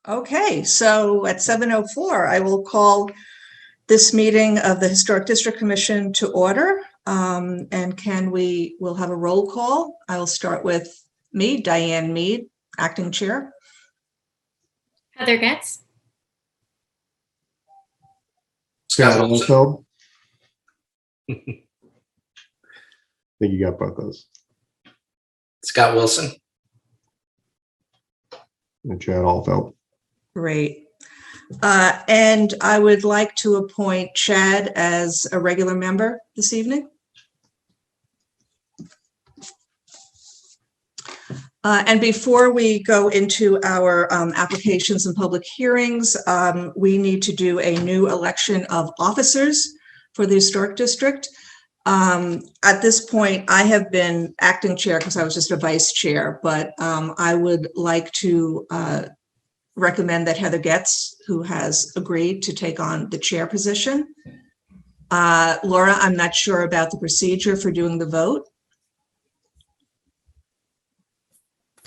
Okay, so at 7:04, I will call this meeting of the Historic District Commission to order. And we'll have a roll call. I will start with me, Diane Mead, acting chair. Heather Getz. Scott Wilson. I think you got both those. Scott Wilson. And Chad Allfeld. Great. And I would like to appoint Chad as a regular member this evening. And before we go into our applications and public hearings, we need to do a new election of officers for the Historic District. At this point, I have been acting chair because I was just a vice chair, but I would like to recommend that Heather Getz, who has agreed to take on the chair position. Laura, I'm not sure about the procedure for doing the vote.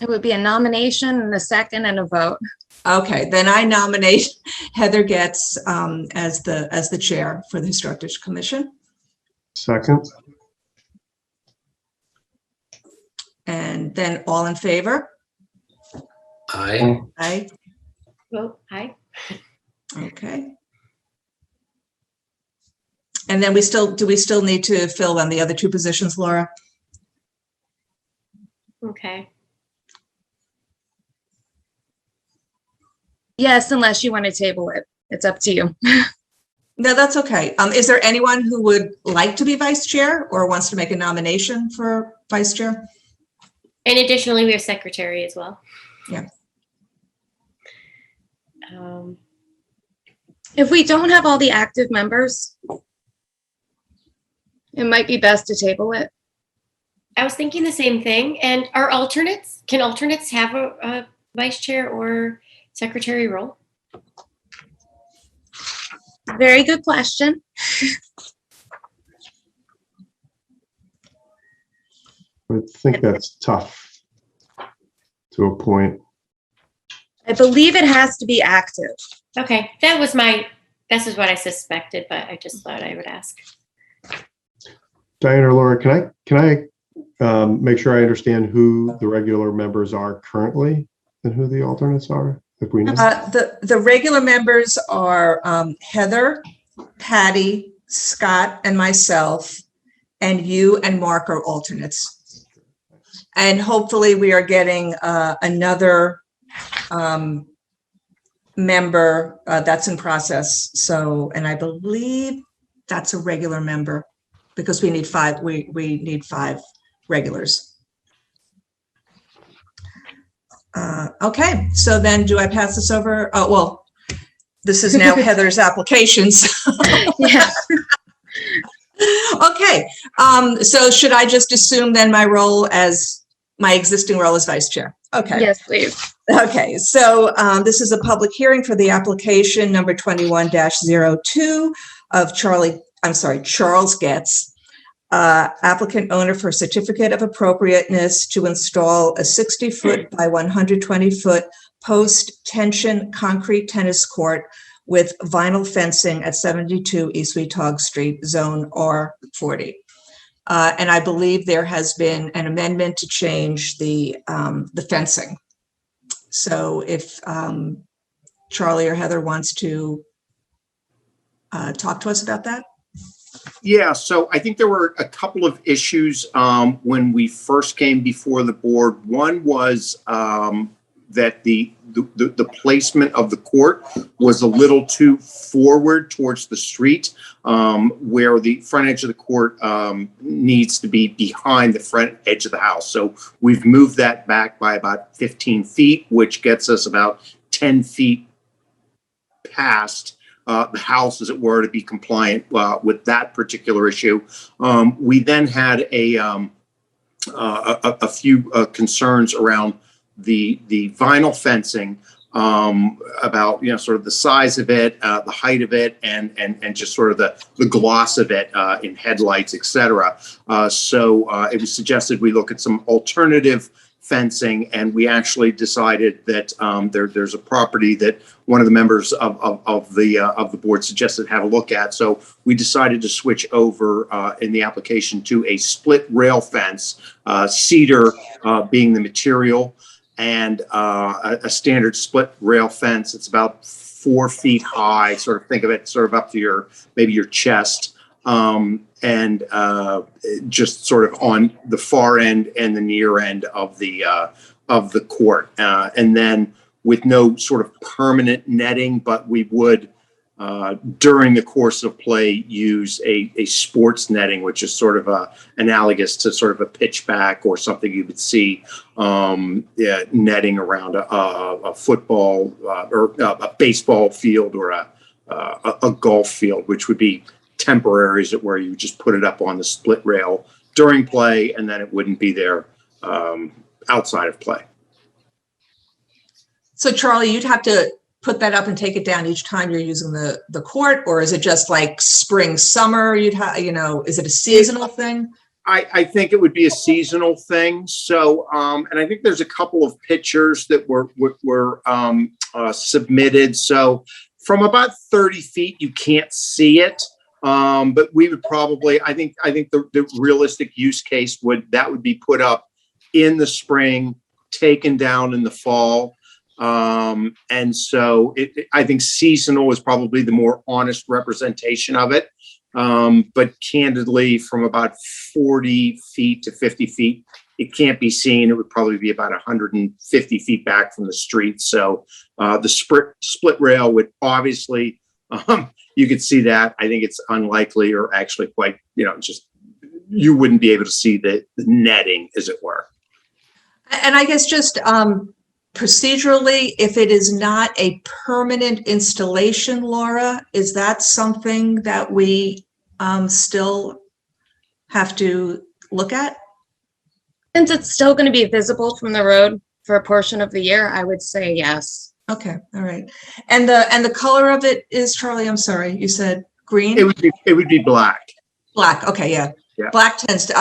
It would be a nomination and a second and a vote. Okay, then I nominate Heather Getz as the chair for the Historic District Commission. Second. And then all in favor? Aye. Aye. Vote aye. Okay. And then do we still need to fill on the other two positions, Laura? Okay. Yes, unless you want to table it. It's up to you. No, that's okay. Is there anyone who would like to be vice chair or wants to make a nomination for vice chair? And additionally, we have secretary as well. Yeah. If we don't have all the active members, it might be best to table it. I was thinking the same thing. And our alternates, can alternates have a vice chair or secretary role? Very good question. I think that's tough to appoint. I believe it has to be active. Okay, this is what I suspected, but I just thought I would ask. Diane or Laura, can I make sure I understand who the regular members are currently and who the alternates are? If we know. The regular members are Heather, Patty, Scott, and myself, and you and Mark are alternates. And hopefully we are getting another member that's in process. So, and I believe that's a regular member because we need five. We need 5 regulars. Okay, so then do I pass this over? Oh, well, this is now Heather's applications. Yeah. Okay, so should I just assume then my existing role as vice chair? Okay. Yes, please. Okay, so this is a public hearing for the application number 21-02 of Charles Getz, applicant owner for certificate of appropriateness to install a 60-foot by 120-foot post-tension concrete tennis court with vinyl fencing at 72 East Weetog Street, Zone R40. And I believe there has been an amendment to change the fencing. So if Charlie or Heather wants to talk to us about that. Yeah, so I think there were a couple of issues when we first came before the board. One was that the placement of the court was a little too forward towards the street, where the front edge of the court needs to be behind the front edge of the house. So we've moved that back by about 15 feet, which gets us about 10 feet past the house, as it were, to be compliant with that particular issue. We then had a few concerns around the vinyl fencing, about sort of the size of it, the height of it, and just sort of the gloss of it in headlights, etc. So it was suggested we look at some alternative fencing, and we actually decided that there's a property that one of the members of the board suggested have a look at. So we decided to switch over in the application to a split rail fence, cedar being the material, and a standard split rail fence. It's about 4 feet high. Sort of think of it sort of up to maybe your chest. And just sort of on the far end and the near end of the court, and then with no sort of permanent netting, but we would during the course of play use a sports netting, which is sort of analogous to sort of a pitchback or something you would see netting around a football or a baseball field or a golf field, which would be temporaries where you just put it up on the split rail during play, and then it wouldn't be there outside of play. So Charlie, you'd have to put that up and take it down each time you're using the court, or is it just like spring, summer? You'd have, is it a seasonal thing? I think it would be a seasonal thing. So, and I think there's a couple of pictures that were submitted. So from about 30 feet, you can't see it. But we would probably, I think the realistic use case would be put up in the spring, taken down in the fall. And so I think seasonal is probably the more honest representation of it. But candidly, from about 40 feet to 50 feet, it can't be seen. It would probably be about 150 feet back from the street. So the split rail would obviously, you could see that. I think it's unlikely, or actually quite, just you wouldn't be able to see the netting, as it were. And I guess just procedurally, if it is not a permanent installation, Laura, is that something that we still have to look at? Since it's still going to be visible from the road for a portion of the year, I would say yes. Okay, all right. And the color of it is, Charlie, I'm sorry, you said green? It would be black. Black, okay, yeah. Black tends to,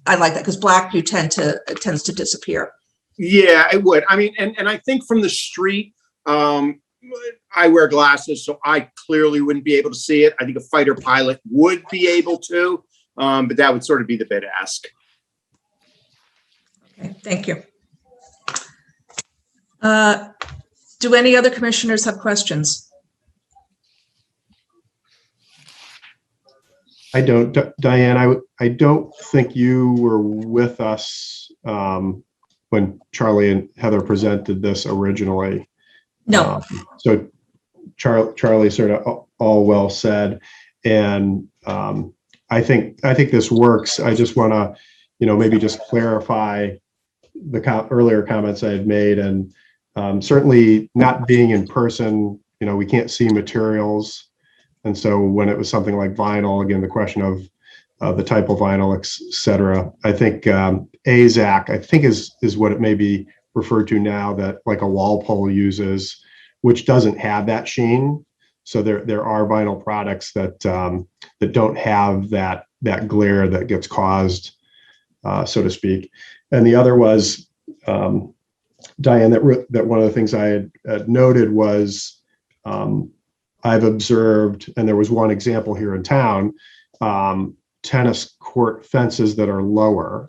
I like that, because black tends to disappear. Yeah, it would. I mean, and I think from the street, I wear glasses, so I clearly wouldn't be able to see it. I think a fighter pilot would be able to, but that would sort of be the bid ask. Okay, thank you. Do any other commissioners have questions? I don't. Diane, I don't think you were with us when Charlie and Heather presented this originally. No. So Charlie sort of all well said, and I think this works. I just want to, maybe just clarify the earlier comments I had made, and certainly not being in person, we can't see materials. And so when it was something like vinyl, again, the question of the type of vinyl, et cetera, I think AZAC, I think is what it may be referred to now, that like a Walpole uses, which doesn't have that sheen. So there are vinyl products that don't have that glare that gets caused, so to speak. And the other was, Diane, that one of the things I had noted was I've observed, and there was one example here in town, tennis court fences that are lower.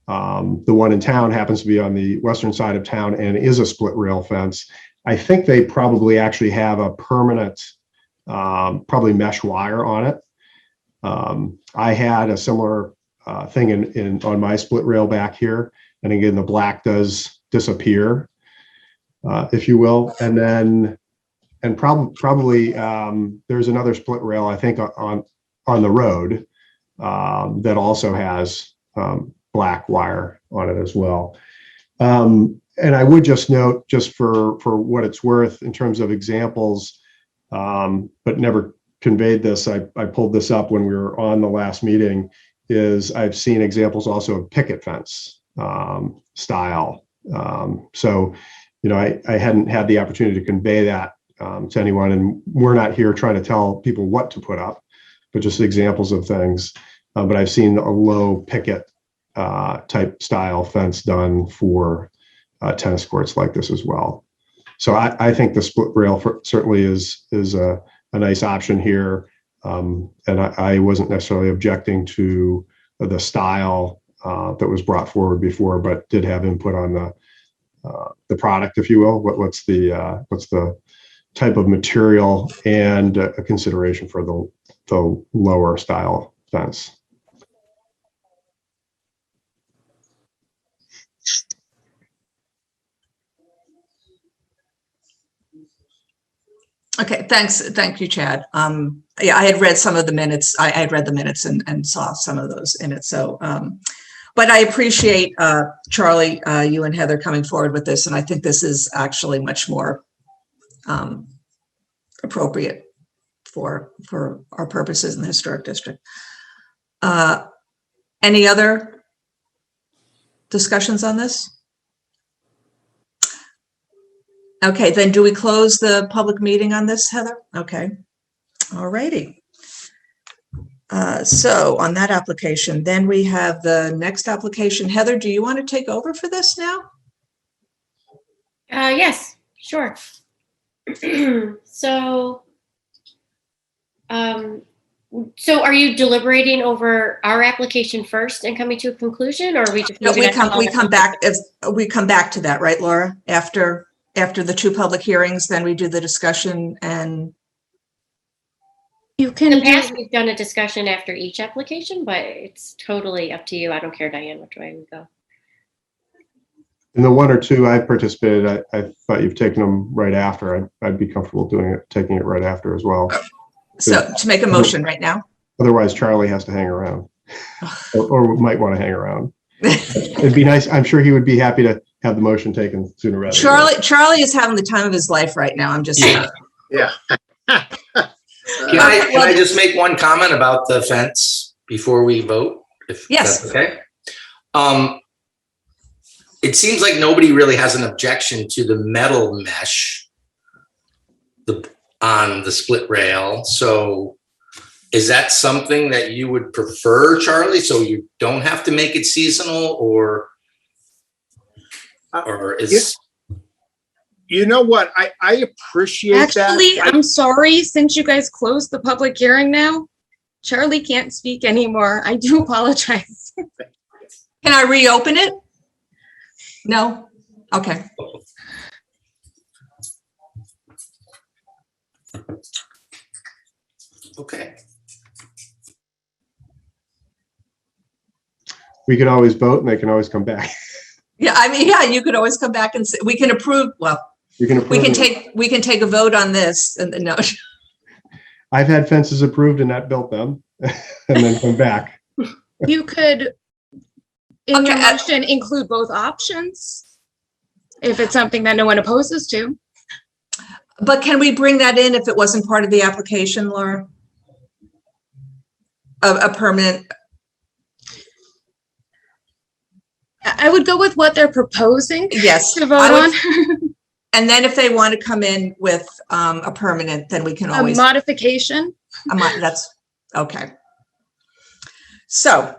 The one in town happens to be on the western side of town and is a split rail fence. I think they probably actually have a permanent, probably mesh wire on it. I had a similar thing on my split rail back here. And again, the black does disappear, if you will. And probably there's another split rail, I think, on the road that also has black wire on it as well. And I would just note, just for what it's worth in terms of examples, but never conveyed this, I pulled this up when we were on the last meeting, is I've seen examples also of picket fence style. So, I hadn't had the opportunity to convey that to anyone, and we're not here trying to tell people what to put up, but just examples of things. But I've seen a low picket type style fence done for tennis courts like this as well. So I think the split rail certainly is a nice option here. And I wasn't necessarily objecting to the style that was brought forward before, but did have input on the product, if you will. What's the type of material and a consideration for the lower style fence. Okay, thanks. Thank you, Chad. Yeah, I had read some of the minutes. I had read the minutes and saw some of those in it. So, but I appreciate Charlie, you and Heather coming forward with this. And I think this is actually much more appropriate for our purposes in the historic district. Any other discussions on this? Okay, then do we close the public meeting on this, Heather? Okay, all righty. So on that application, then we have the next application. Heather, do you want to take over for this now? Yes, sure. So are you deliberating over our application first and coming to a conclusion, or are we just No, moving on? we come back to that, right, Laura? After the two public hearings, then we do the discussion and. You In can the do, past, we've done a discussion after each application, but it's totally up to you. I don't care, Diane, which way we go. In the one or two I participated, I thought you've taken them right after. I'd be comfortable taking it right after as well. So to make a motion right now. Otherwise, Charlie has to hang around, or might want to hang around. It'd be nice. I'm sure he would be happy to have the motion taken sooner rather than later. Charlie is having the time of his life right now. I'm just saying. Yeah. Can I just make one comment about the fence before we vote? If Yes. that's okay. It seems like nobody really has an objection to the metal mesh on the split rail. So is that something that you would prefer, Charlie? So you don't have to make it seasonal, or is... You know what? I appreciate actually, that. I'm sorry, since you guys closed the public hearing now, Charlie can't speak anymore. I do apologize. Can I reopen it? No? Okay. Okay. We could always vote and they can always come back. Yeah, I mean, yeah, you could always come back and say, we can approve, well, You can approve we can take a vote on this and no. I've had fences approved and not built them and then come back. You could, in your Okay, motion, include both options, if it's something that no one opposes to. But can we bring that in if it wasn't part of the application, Laura? A permanent, I would go with what they're proposing yes. to vote I would- on. And then if they want to come in with a permanent, then we can A always, modification. that's, okay. So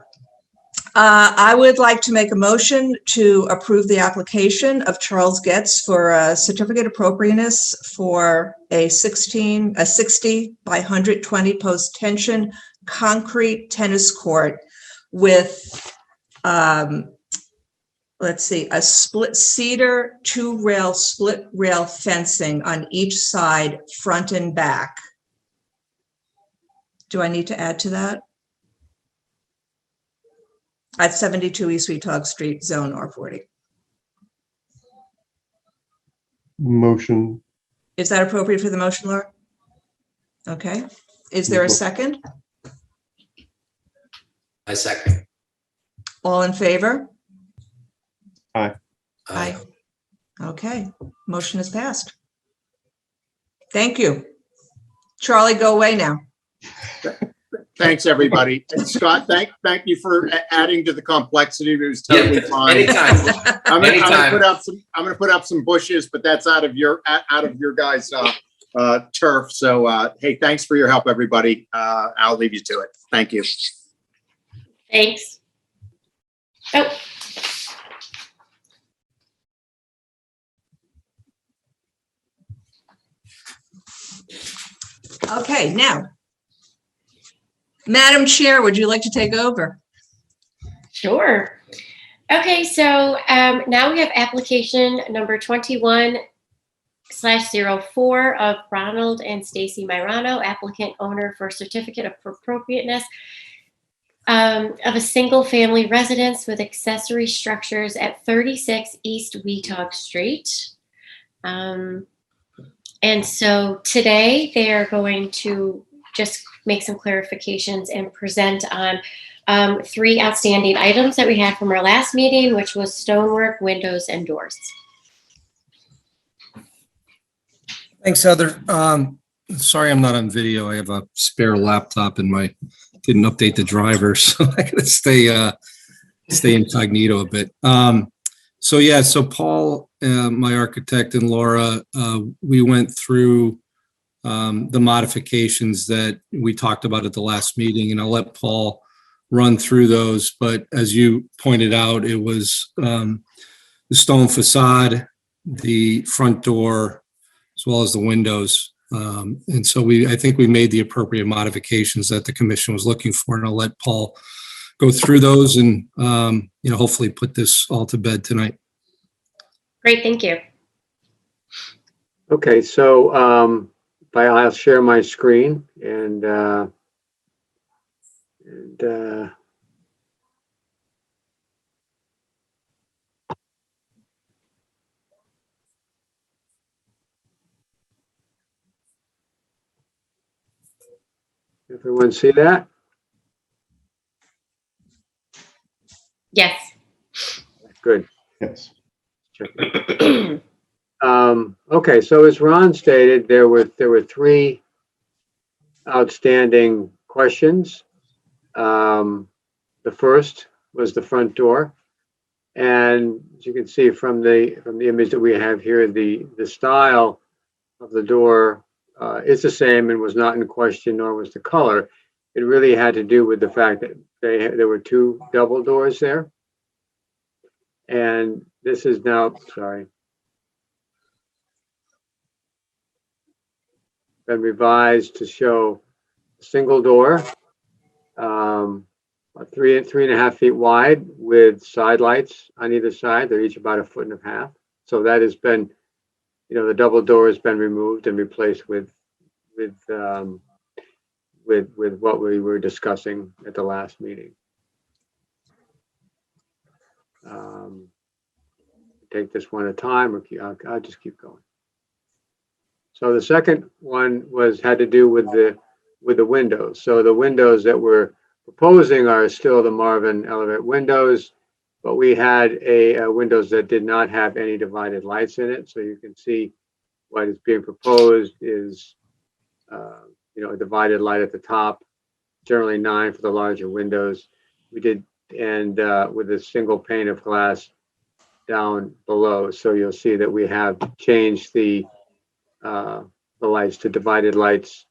I would like to make a motion to approve the application of Charles Getz for a certificate of appropriateness for a 60 by 120 post tension concrete tennis court with, let's see, a split cedar, split rail fencing on each side, front and back. Do I need to add to that? At 72 East Weetog Street, Zone R40. Motion. Is that appropriate for the motion, Laura? Okay. Is there a second? I second. All in favor? Aye. Aye. Okay, motion is passed. Thank you. Charlie, go away now. Thanks, everybody. And Scott, thank you for adding to the complexity. It was totally fine. Anytime. I'm gonna Anytime. put up some bushes, but that's out of your guys' turf. So hey, thanks for your help, everybody. I'll leave you to it. Thank you. Thanks. Oh, Okay, now, Madam Chair, would you like to take over? sure. Okay, so now we have application number 21/04 of Ronald and Stacy Myrano, applicant owner for certificate of appropriateness of a single family residence with accessory structures at 36 East Weetog Street. And so today they are going to just make some clarifications and present on 3 outstanding items that we had from our last meeting, which was stonework, windows, and doors. Thanks, Heather. Sorry I'm not on video. I have a spare laptop and didn't update the driver, so I gotta stay incognito a bit. So Paul, my architect, and Laura, we went through the modifications that we talked about at the last meeting, and I'll let Paul run through those. But as you pointed out, it was the stone facade, the front door, as well as the windows. And so I think we made the appropriate modifications that the commission was looking for, and I'll let Paul go through those and, hopefully put this all to bed tonight. Great, thank you. Okay, so I'll share my screen and everyone see that? Yes. Good. Yes. Okay, so as Ron stated, there were 3 outstanding questions. The first was the front door, and as you can see from the image that we have here, the style of the door is the same and was not in question, nor was the color. It really had to do with the fact that there were 2 double doors there, and this is now, been revised to show a single door, 3.5 feet wide, with side lights on either side. They're each about 1.5 feet. So that has been, the double door has been removed and replaced with what we were discussing at the last meeting. Take this one at a time, or I'll just keep going. So the second one had to do with the windows. So the windows that we're proposing are still the Marvin Elevate windows, but we had windows that did not have any divided lights in it. So you can see what is being proposed is a divided light at the top, generally 9 for the larger windows. We did, and with a single pane of glass down below. So you'll see that we have changed the lights to divided lights,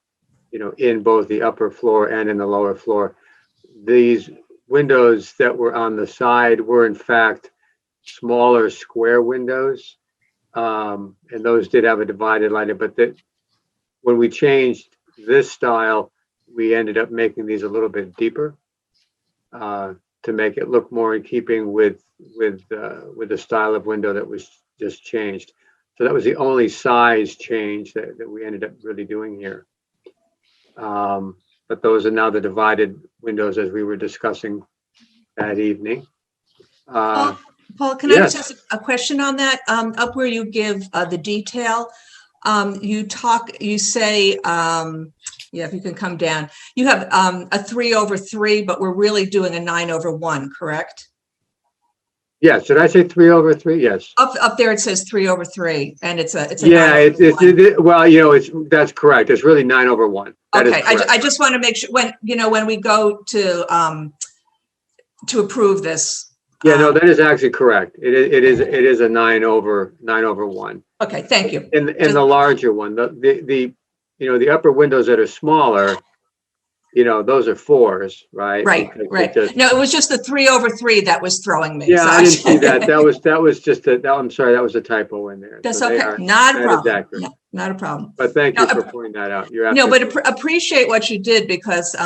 in both the upper floor and in the lower floor. These windows that were on the side were in fact smaller square windows, and those did have a divided light. But when we changed this style, we ended up making these a little bit deeper to make it look more in keeping with the style of window that was just changed. So that was the only size change that we ended up really doing here. But those are now the divided windows as we were discussing that evening. Paul, can yes. I just ask a question on that? Up where you give the detail, you say, if you can come down, you have a 3/3, but we're really doing a 9/1, correct? Yes, did I say 3/3? Yes. Up there it says 3/3, and it's a Yeah, 9/1. that's correct. It's really 9/1. Okay, I just want to make sure when we go to approve this. Yeah, no, that is actually correct. It is a 9/1. Okay, thank you. In the larger one, the upper windows that are smaller those are 4s, right? Right, Because it right. just- No, it was just the 3/3 that was throwing me. Yeah, So I didn't see that. That was just I'm sorry, that was a typo in there. That's So they okay. are- Not a that is problem. accurate. No, not a problem. But thank you No, for pointing that out. You're No, but absolutely appreciate what you did because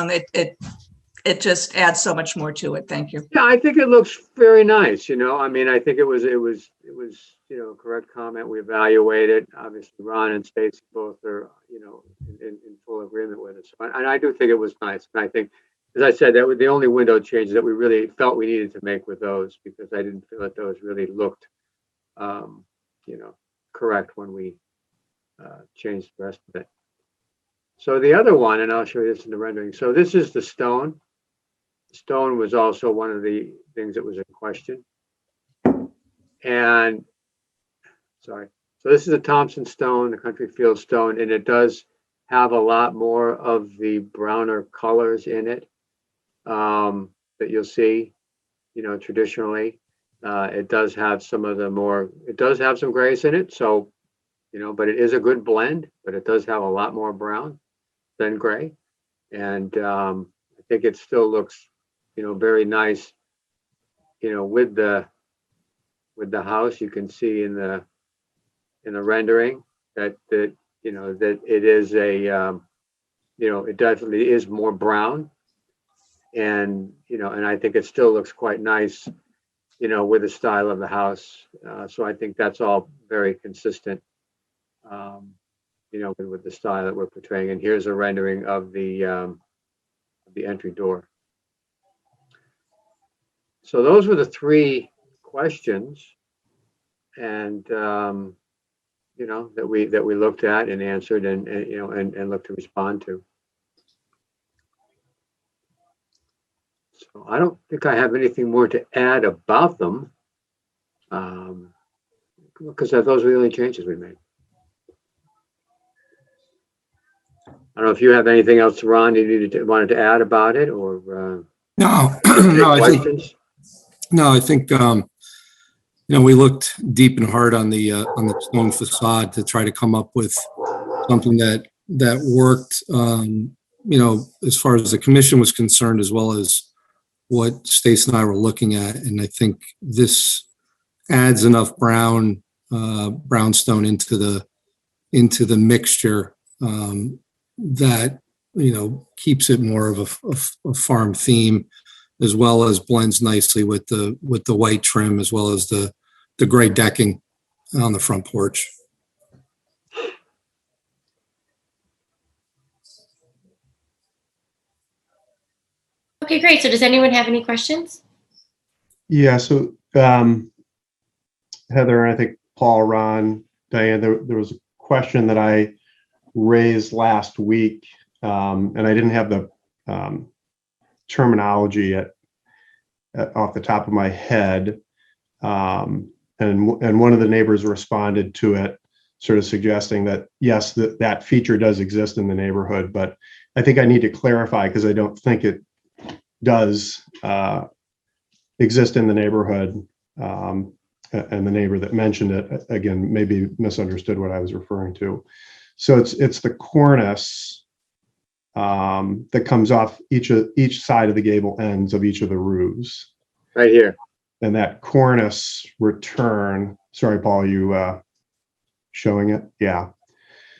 it just adds so much more to it. Thank you. Yeah, I think it looks very nice, I mean, I think it was, correct comment. We evaluated, obviously Ron and Stacy both are, in full agreement with it. So, and I do think it was nice. And I think, as I said, that was the only window changes that we really felt we needed to make with those, because I didn't feel that those really looked, correct when we changed the rest of it. So the other one, and I'll show you this in the rendering. So this is the stone. Stone was also one of the things that was in question. And sorry, so this is a Thompson stone, the country field stone, and it does have a lot more of the browner colors in it that you'll see, traditionally. It does have it does have some grays in it. So, but it is a good blend, but it does have a lot more brown than gray. And I think it still looks, very nice, with the house. You can see in the rendering that it is it definitely is more brown, and and I think it still looks quite nice, with the style of the house. So I think that's all very consistent, with the style that we're portraying. And here's a rendering of the entry door. So those were the 3 questions, and that we looked at and answered and looked to respond to. So I don't think I have anything more to add about them, because those were the only changes we made. I don't know if you have anything else, Ron, you wanted to add about it, or No, any no, questions? I think, we looked deep and hard on the stone facade to try to come up with something that worked, as far as the commission was concerned, as well as what Stace and I were looking at. And I think this adds enough brownstone into the mixture that keeps it more of a farm theme, as well as blends nicely with the white trim, as well as the gray decking on the front porch. Okay, great. So does anyone have any questions? Yeah, so Heather, I think Paul, Ron, Diane, there was a question that I raised last week, and I didn't have the terminology off the top of my head, and one of the neighbors responded to it, sort of suggesting that yes, that feature does exist in the neighborhood, but I think I need to clarify, because I don't think it does exist in the neighborhood, and the neighbor that mentioned it, again, maybe misunderstood what I was referring to. So it's the cornice that comes off each side of the gable ends of each of the roofs. Right here. And that cornice return, sorry, Paul, you showing it? Yeah.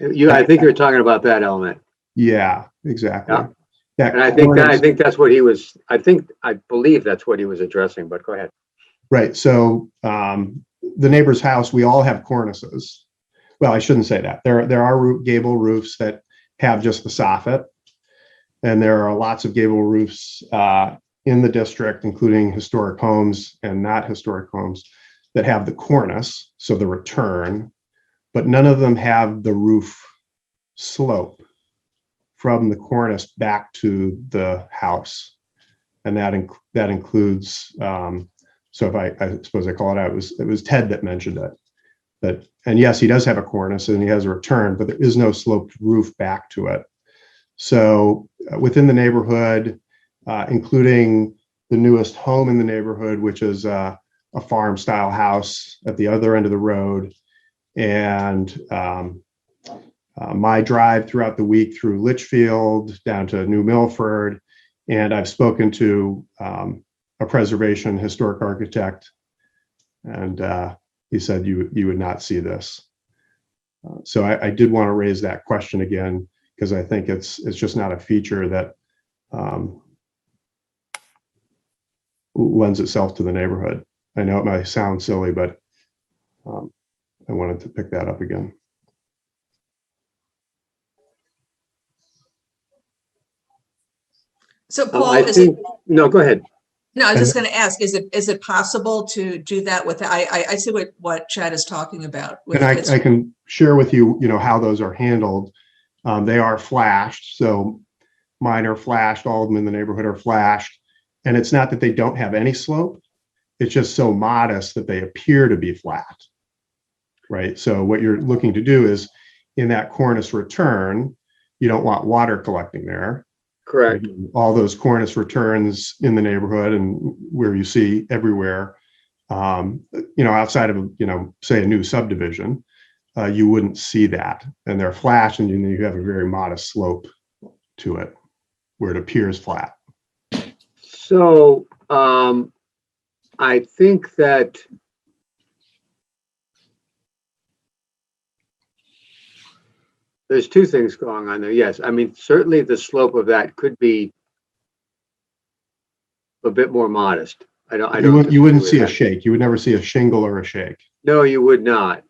I think you're talking about that element. Yeah, exactly. Yeah. That And I cornice- think that's what he was, I believe that's what he was addressing, but go ahead. Right. So the neighbor's house, we all have cornices. Well, I shouldn't say that. There are gable roofs that have just the soffit, and there are lots of gable roofs in the district, including historic homes and not historic homes, that have the cornice, so the return, but none of them have the roof slope from the cornice back to the house. And that includes, so if I suppose I call it out, it was Ted that mentioned it. And yes, he does have a cornice and he has a return, but there is no sloped roof back to it. So within the neighborhood, including the newest home in the neighborhood, which is a farm style house at the other end of the road, and my drive throughout the week through Litchfield down to New Milford, and I've spoken to a preservation historic architect, and he said you would not see this. So I did want to raise that question again, because I think it's just not a feature that lends itself to the neighborhood. I know it might sound silly, but I wanted to pick that up again. So Paul, I think, no, go ahead. No, I was just going to ask, is it possible to do that with, I see what Chad is talking about. And I can share with you, how those are handled. They are flashed. So mine are flashed, all of them in the neighborhood are flashed. And it's not that they don't have any slope. It's just so modest that they appear to be flat, right? So what you're looking to do is in that cornice return, you don't want water collecting there. Correct. All those cornice returns in the neighborhood and where you see everywhere, outside of, say a new subdivision, you wouldn't see that. And they're flash and you have a very modest slope to it where it appears flat. So I think that there's two things going on there. Yes, I mean, certainly the slope of that could be a bit more modest. You wouldn't see a shake. You would never see a shingle or a shake. No, you would not.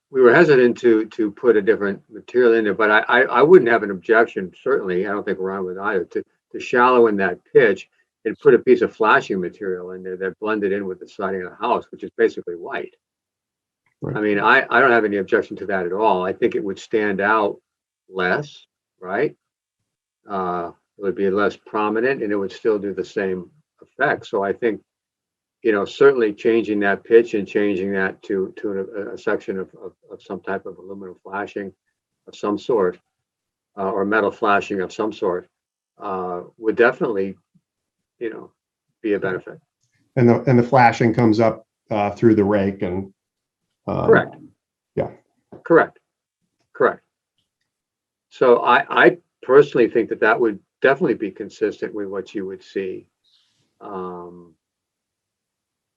We were hesitant to put a different material in there, but I wouldn't have an objection, certainly, I don't think Ron would either, to shallow in that pitch and put a piece of flashing material in there that blended in with the siding of the house, which is basically white. Right. I mean, I don't have any objection to that at all. I think it would stand out less, right? It would be less prominent and it would still do the same effect. So I think, certainly changing that pitch and changing that to a section of some type of aluminum flashing of some sort, or metal flashing of some sort, would definitely, be a benefit. And the flashing comes up through the rake and correct. Yeah. Correct. So I personally think that would definitely be consistent with what you would see.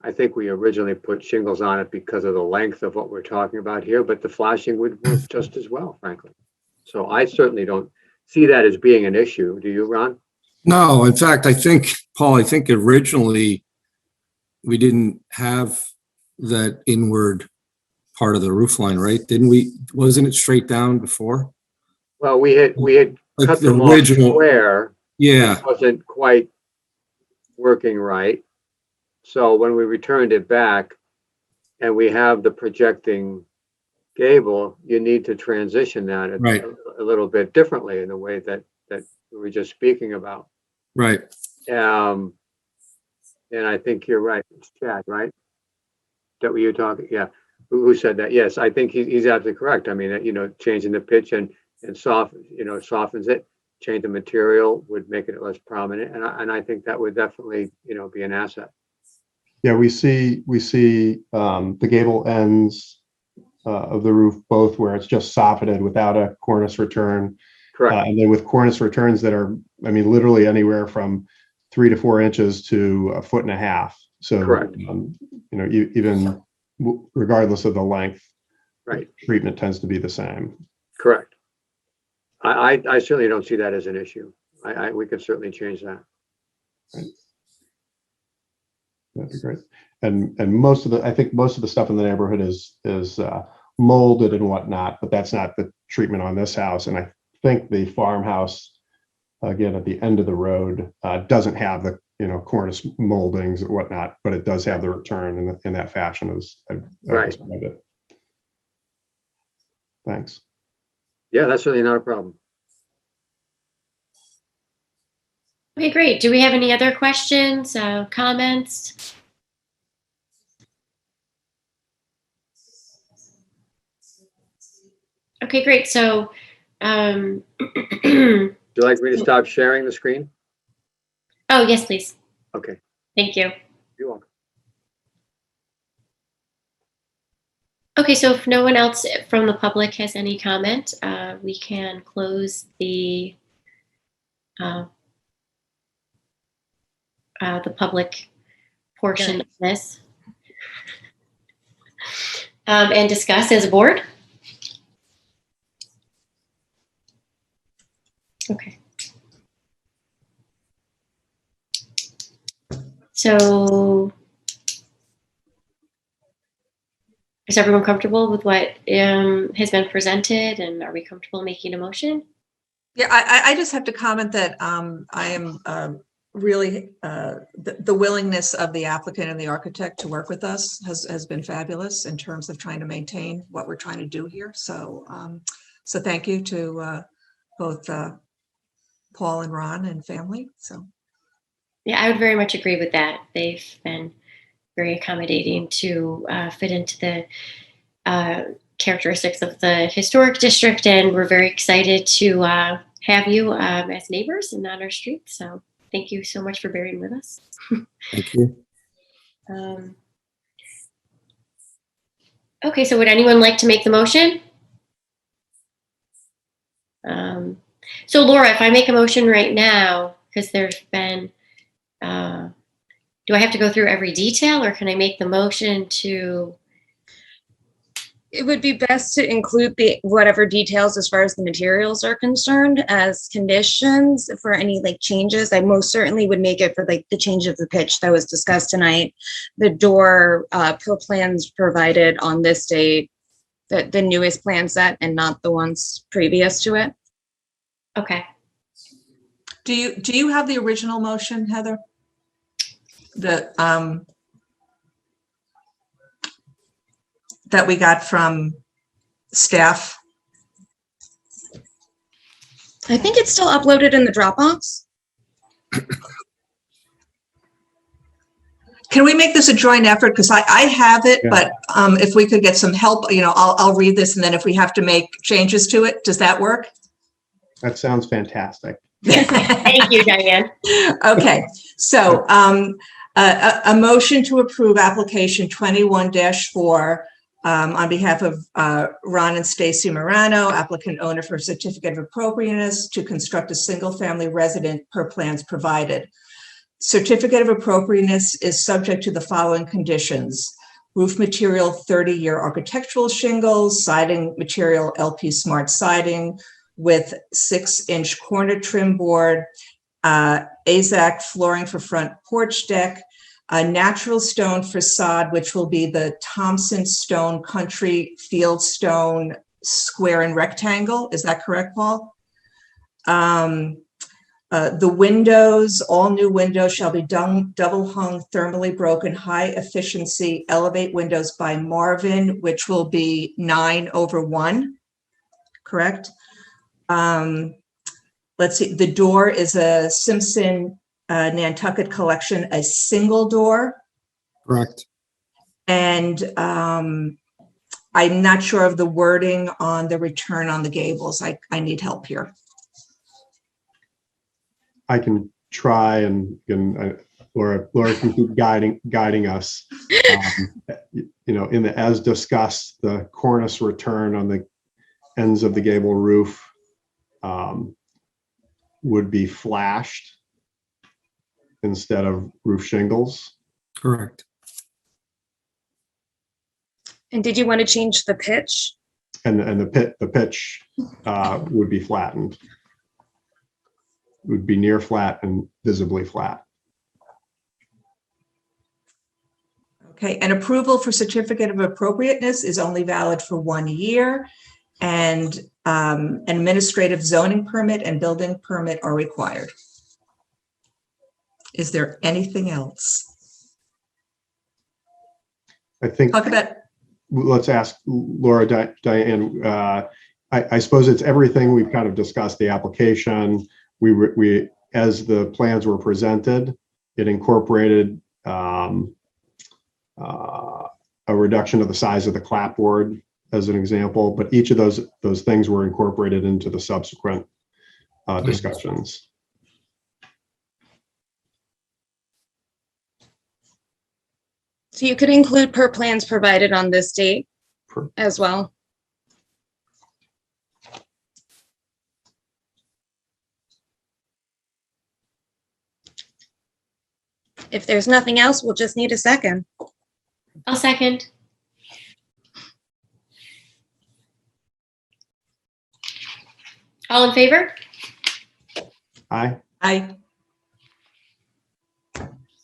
I think we originally put shingles on it because of the length of what we're talking about here, but the flashing would work just as well, frankly. So I certainly don't see that as being an issue. Do you, Ron? No, in fact, Paul, I think originally we didn't have that inward part of the roof line, right? Didn't we? Wasn't it straight down before? Well, we had Like cut the them original- off square. Yeah, It wasn't quite working right. So when we returned it back and we have the projecting gable, you need to transition that Right. a little bit differently in the way that we were just speaking about. right. And I think you're right. It's Chad, right? Is that what you're talking? Yeah. Who said that? Yes, I think he's absolutely correct. I mean, changing the pitch and softens it, change the material would make it less prominent. And I think that would definitely, be an asset. Yeah, we see the gable ends of the roof both where it's just soffitted without a cornice return. Correct. And then with cornice returns that are, literally anywhere from 3 to 4 inches to 1.5 feet. So, Correct. Even regardless of the length, Right. treatment tends to be the same. Correct. I certainly don't see that as an issue. We could certainly change that. Right. That'd be great. And I think most of the stuff in the neighborhood is molded and whatnot, but that's not the treatment on this house. And I think the farmhouse, again, at the end of the road, doesn't have the, cornice moldings and whatnot, but it does have the return in that fashion as I've Right. described it. Thanks. Yeah, that's really not a problem. Okay, great. Do we have any other questions, comments? Okay, great. So, Would you like me to stop sharing the screen? oh, yes, please. Okay, Thank you. you're welcome. Okay, so if no one else from the public has any comment, we can close the public portion of this and discuss as a board. Okay. So is everyone comfortable with what has been presented, and are we comfortable making a motion? Yeah, I just have to comment that I am really, the willingness of the applicant and the architect to work with us has been fabulous in terms of trying to maintain what we're trying to do here. So, so thank you to both Paul and Ron and family. So, Yeah, I would very much agree with that. They've been very accommodating to fit into the characteristics of the historic district, and we're very excited to have you as neighbors and on our street. So thank you so much for bearing with us. Thank you. Okay, so would anyone like to make the motion? So Laura, if I make a motion right now, because there's been, do I have to go through every detail, or can I make the motion to? It would be best to include the whatever details as far as the materials are concerned as conditions for any like changes. I most certainly would make it for like the change of the pitch that was discussed tonight, the door per plans provided on this date, the newest plan set and not the ones previous to it. Okay. do you have the original motion, Heather? The that we got from staff? I think it's still uploaded in the Dropbox. Can we make this a joint effort? Because I have it, Yeah. but if we could get some help, you know, I'll read this, and then if we have to make changes to it, does that work? That sounds fantastic. Thank you, Diane. Okay, so a motion to approve application 21-4 on behalf of Ron and Stacy Morano, applicant owner for certificate of appropriateness to construct a single-family resident per plans provided. Certificate of appropriateness is subject to the following conditions: roof material 30-year architectural shingles, siding material LP Smart siding with 6-inch corner trim board, AZAC flooring for front porch deck, a natural stone facade, which will be the Thompson Stone Country Field Stone square and rectangle. Is that correct, Paul? The windows, all new windows shall be double hung, thermally broken, high efficiency elevate windows by Marvin, which will be 9/1, correct? Let's see, the door is a Simpson Nantucket collection, a single door. Correct. And I'm not sure of the wording on the return on the gables. I need help here. I can try, and Laura can keep guiding us. You know, in the as discussed, the cornice return on the ends of the gable roof would be flashed instead of roof shingles. Correct. And did you want to change the pitch? And the pitch would be flattened. Would be near flat and visibly flat. Okay, and approval for certificate of appropriateness is only valid for 1 year, and an administrative zoning permit and building permit are required. Is there anything else? I think. Talk about. Let's ask Laura, Diane. I suppose it's everything we've kind of discussed. The application, we as the plans were presented, it incorporated a reduction of the size of the clapboard as an example, but each of those things were incorporated into the subsequent discussions. So you could include per plans provided on this date as well. If there's nothing else, we'll just need a second. I'll second. All in favor? Aye. I,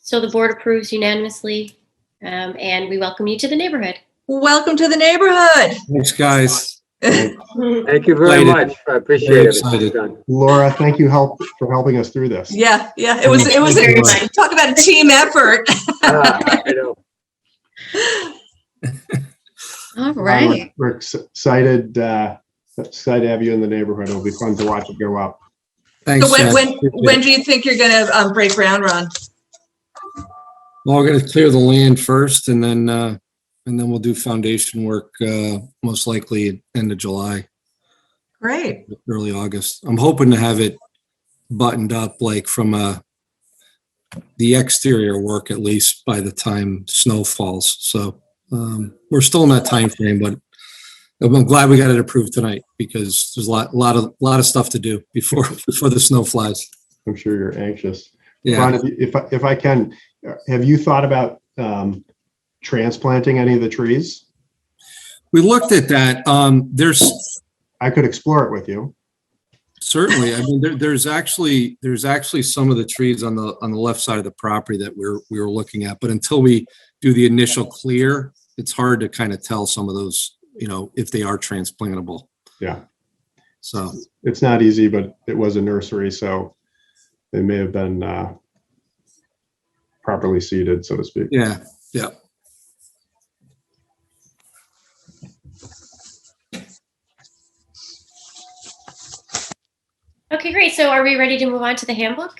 So the board approves unanimously, and we welcome you to the neighborhood. welcome to the neighborhood. Thanks, guys. Thank you very Excited. much. I appreciate Very everything excited. you've done. Laura, thank you for helping us through this. Yeah, it was, Very much. talk about a team effort. I know. All right. We're excited to have you in the neighborhood. It'll be fun to watch it go up. Thanks. So Jen. when do you think you're gonna break ground, Ron? Well, we're gonna clear the land first and then we'll do foundation work, most likely end of July, Great. early August. I'm hoping to have it buttoned up like from the exterior work at least by the time snow falls. So we're still in that time frame, but I'm glad we got it approved tonight because there's a lot of stuff to do before the snow flies. I'm sure you're anxious. Yeah. Ron, if I can, have you thought about transplanting any of the trees? We looked at that. I could explore it with you. Certainly. I mean, there's actually some of the trees on the left side of the property that we were looking at, but until we do the initial clear, it's hard to kind of tell some of those, if they are transplantable. Yeah. So It's not easy, but it was a nursery, so they may have been properly seeded, so to speak. yeah. Okay, great. So are we ready to move on to the handbook?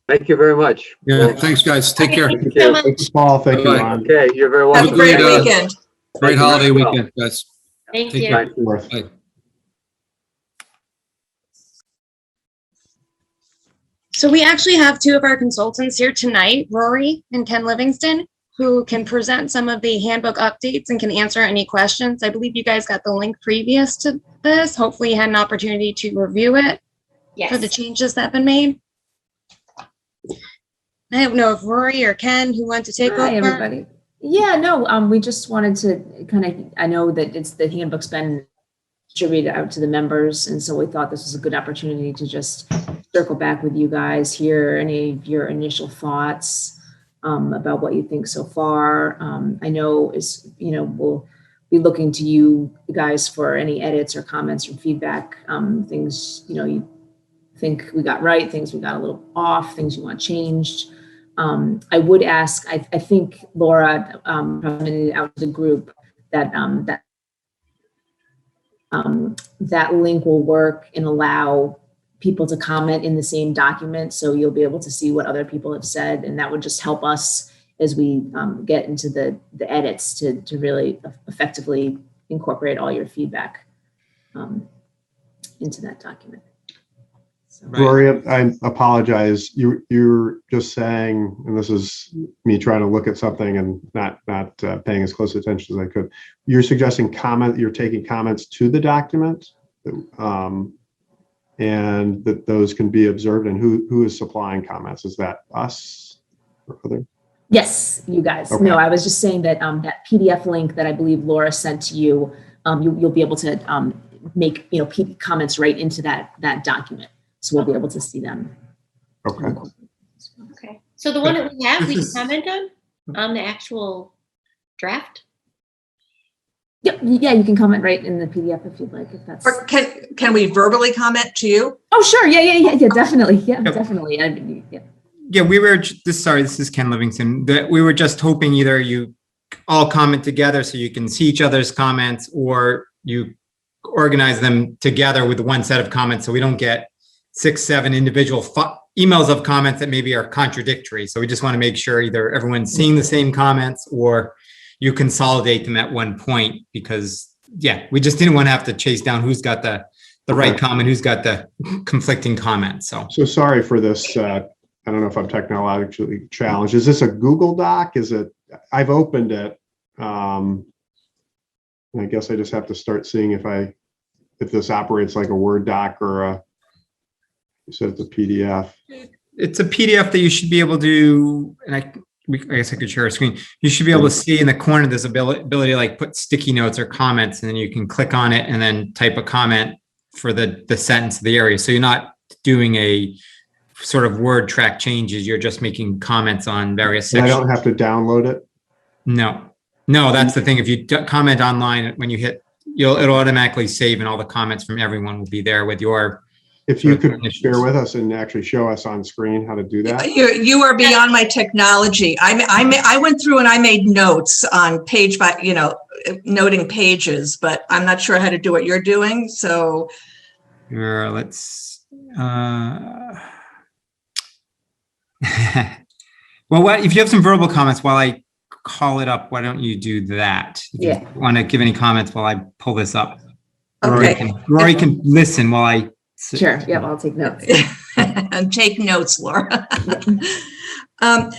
Thank you very much. Yeah. Thanks, guys. Take care. Thank you Thank so you. much. Thank you, Paul. Thank you, Bye-bye. Ron. Okay, you're very Have a welcome. great Great, weekend. Great you holiday very well. weekend, guys. Thank Take you. care. North. Bye. So we actually have two of our consultants here tonight, Rory and Ken Livingston, who can present some of the handbook updates and can answer any questions. I believe you guys got the link previous to this. Hopefully you had an opportunity to review it for the Yes. changes that have been made. I don't know if Rory or Ken who want to take over. Hi, everybody. Yeah, no, we just wanted to kind of, I know that the handbook's been distributed out to the members, and so we thought this was a good opportunity to just circle back with you guys, hear any of your initial thoughts about what you think so far. I know we'll be looking to you guys for any edits or comments or feedback, things, you think we got right, things we got a little off, things you want changed. I would ask, I think Laura commented out to the group that that link will work and allow people to comment in the same document. So you'll be able to see what other people have said. And that would just help us as we get into the edits to really effectively incorporate all your feedback into that document. So. Rory, I apologize. You're just saying, and this is me trying to look at something and not paying as close attention as I could. You're suggesting you're taking comments to the document, and that those can be observed. And who is supplying comments? Is that us or other? Yes, you guys. Okay. No, I was just saying that that PDF link that I believe Laura sent to you, you'll be able to make comments right into that document. So we'll be able to see them. Okay. Okay. So the one that we have, we can comment on the actual draft? Yeah, you can comment right in the PDF if you'd like, if that's. Or can we verbally comment to you? Oh, sure. Yeah, definitely. Yeah, definitely. Yeah. Yeah, we were this is Ken Livingston. We were just hoping either you all comment together so you can see each other's comments, or you organize them together with one set of comments so we don't get 6-7 individual emails of comments that maybe are contradictory. So we just want to make sure either everyone's seeing the same comments or you consolidate them at one point, because we just didn't want to have to chase down who's got the right comment, who's got the conflicting comments. So sorry for this. I don't know if I'm technologically challenged. Is this a Google Doc? Is it? I've opened it. And I guess I just have to start seeing if this operates like a Word doc or you said it's a PDF. It's a PDF that you should be able to, and I guess I could share a screen. You should be able to see in the corner, there's ability to like put sticky notes or comments, and then you can click on it and then type a comment for the sentence of the area. So you're not doing a sort of word track changes. You're just making comments on various And I sections. don't have to download it. No, that's the thing. If you comment online, when you hit, it'll automatically save, and all the comments from everyone will be there with your. If you could share with us and actually show us on screen how to do that. You are beyond my technology. I went through and I made notes on page by, noting pages, but I'm not sure how to do what you're doing. So Let's. Well, if you have some verbal comments while I call it up, why don't you do that? If you want to give any comments while I pull this up. Okay. Rory can listen while I. Sure. Yep. I'll take notes. And take notes, Laura. Can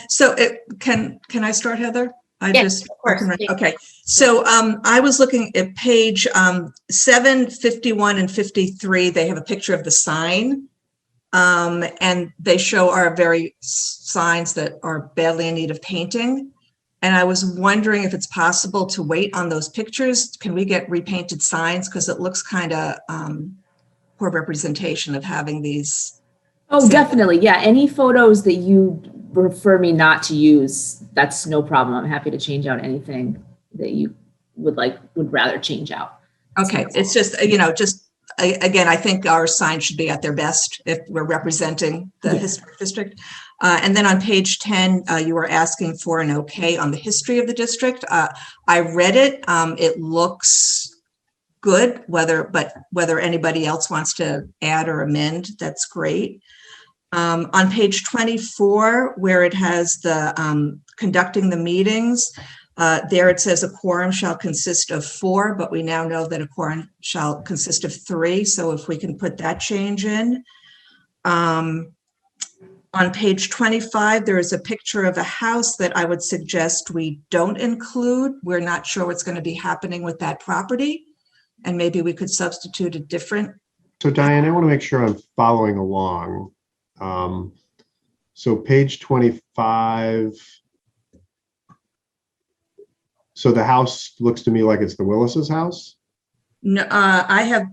I start, Heather? Yes, of course. Okay. So I was looking at page 7, 51, and 53. They have a picture of the sign. And they show our very signs that are badly in need of painting. And I was wondering if it's possible to wait on those pictures. Can we get repainted signs? Because it looks kind of poor representation of having these. Oh, definitely. Yeah. Any photos that you prefer me not to use, that's no problem. I'm happy to change out anything that you would rather change out. Okay. It's just, again, I think our signs should be at their best if we're representing the historic district. And then on page 10, you were asking for an okay on the history of the district. I read it. It looks good, whether anybody else wants to add or amend, that's great. On page 24, where it has the conducting the meetings, there it says a quorum shall consist of 4, but we now know that a quorum shall consist of 3. So if we can put that change in. On page 25, there is a picture of a house that I would suggest we don't include. We're not sure what's going to be happening with that property. And maybe we could substitute a different. So Diane, I want to make sure I'm following along. So page 25. So the house looks to me like it's the Willis's house. No, I have,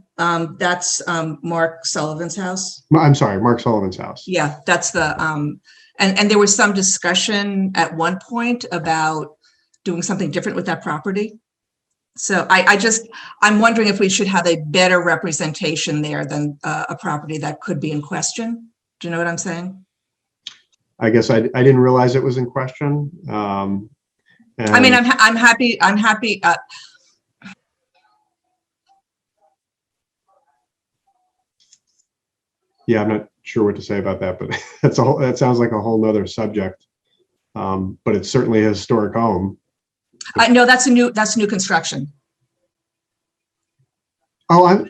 that's Mark Sullivan's house. I'm sorry, Mark Sullivan's house. Yeah, that's the, and there was some discussion at one point about doing something different with that property. So I'm wondering if we should have a better representation there than a property that could be in question. Do you know what I'm saying? I guess I didn't realize it was in question. I mean, I'm happy. Yeah, I'm not sure what to say about that, but that sounds like a whole nother subject. But it's certainly a historic home. No, that's new construction. Oh, I'm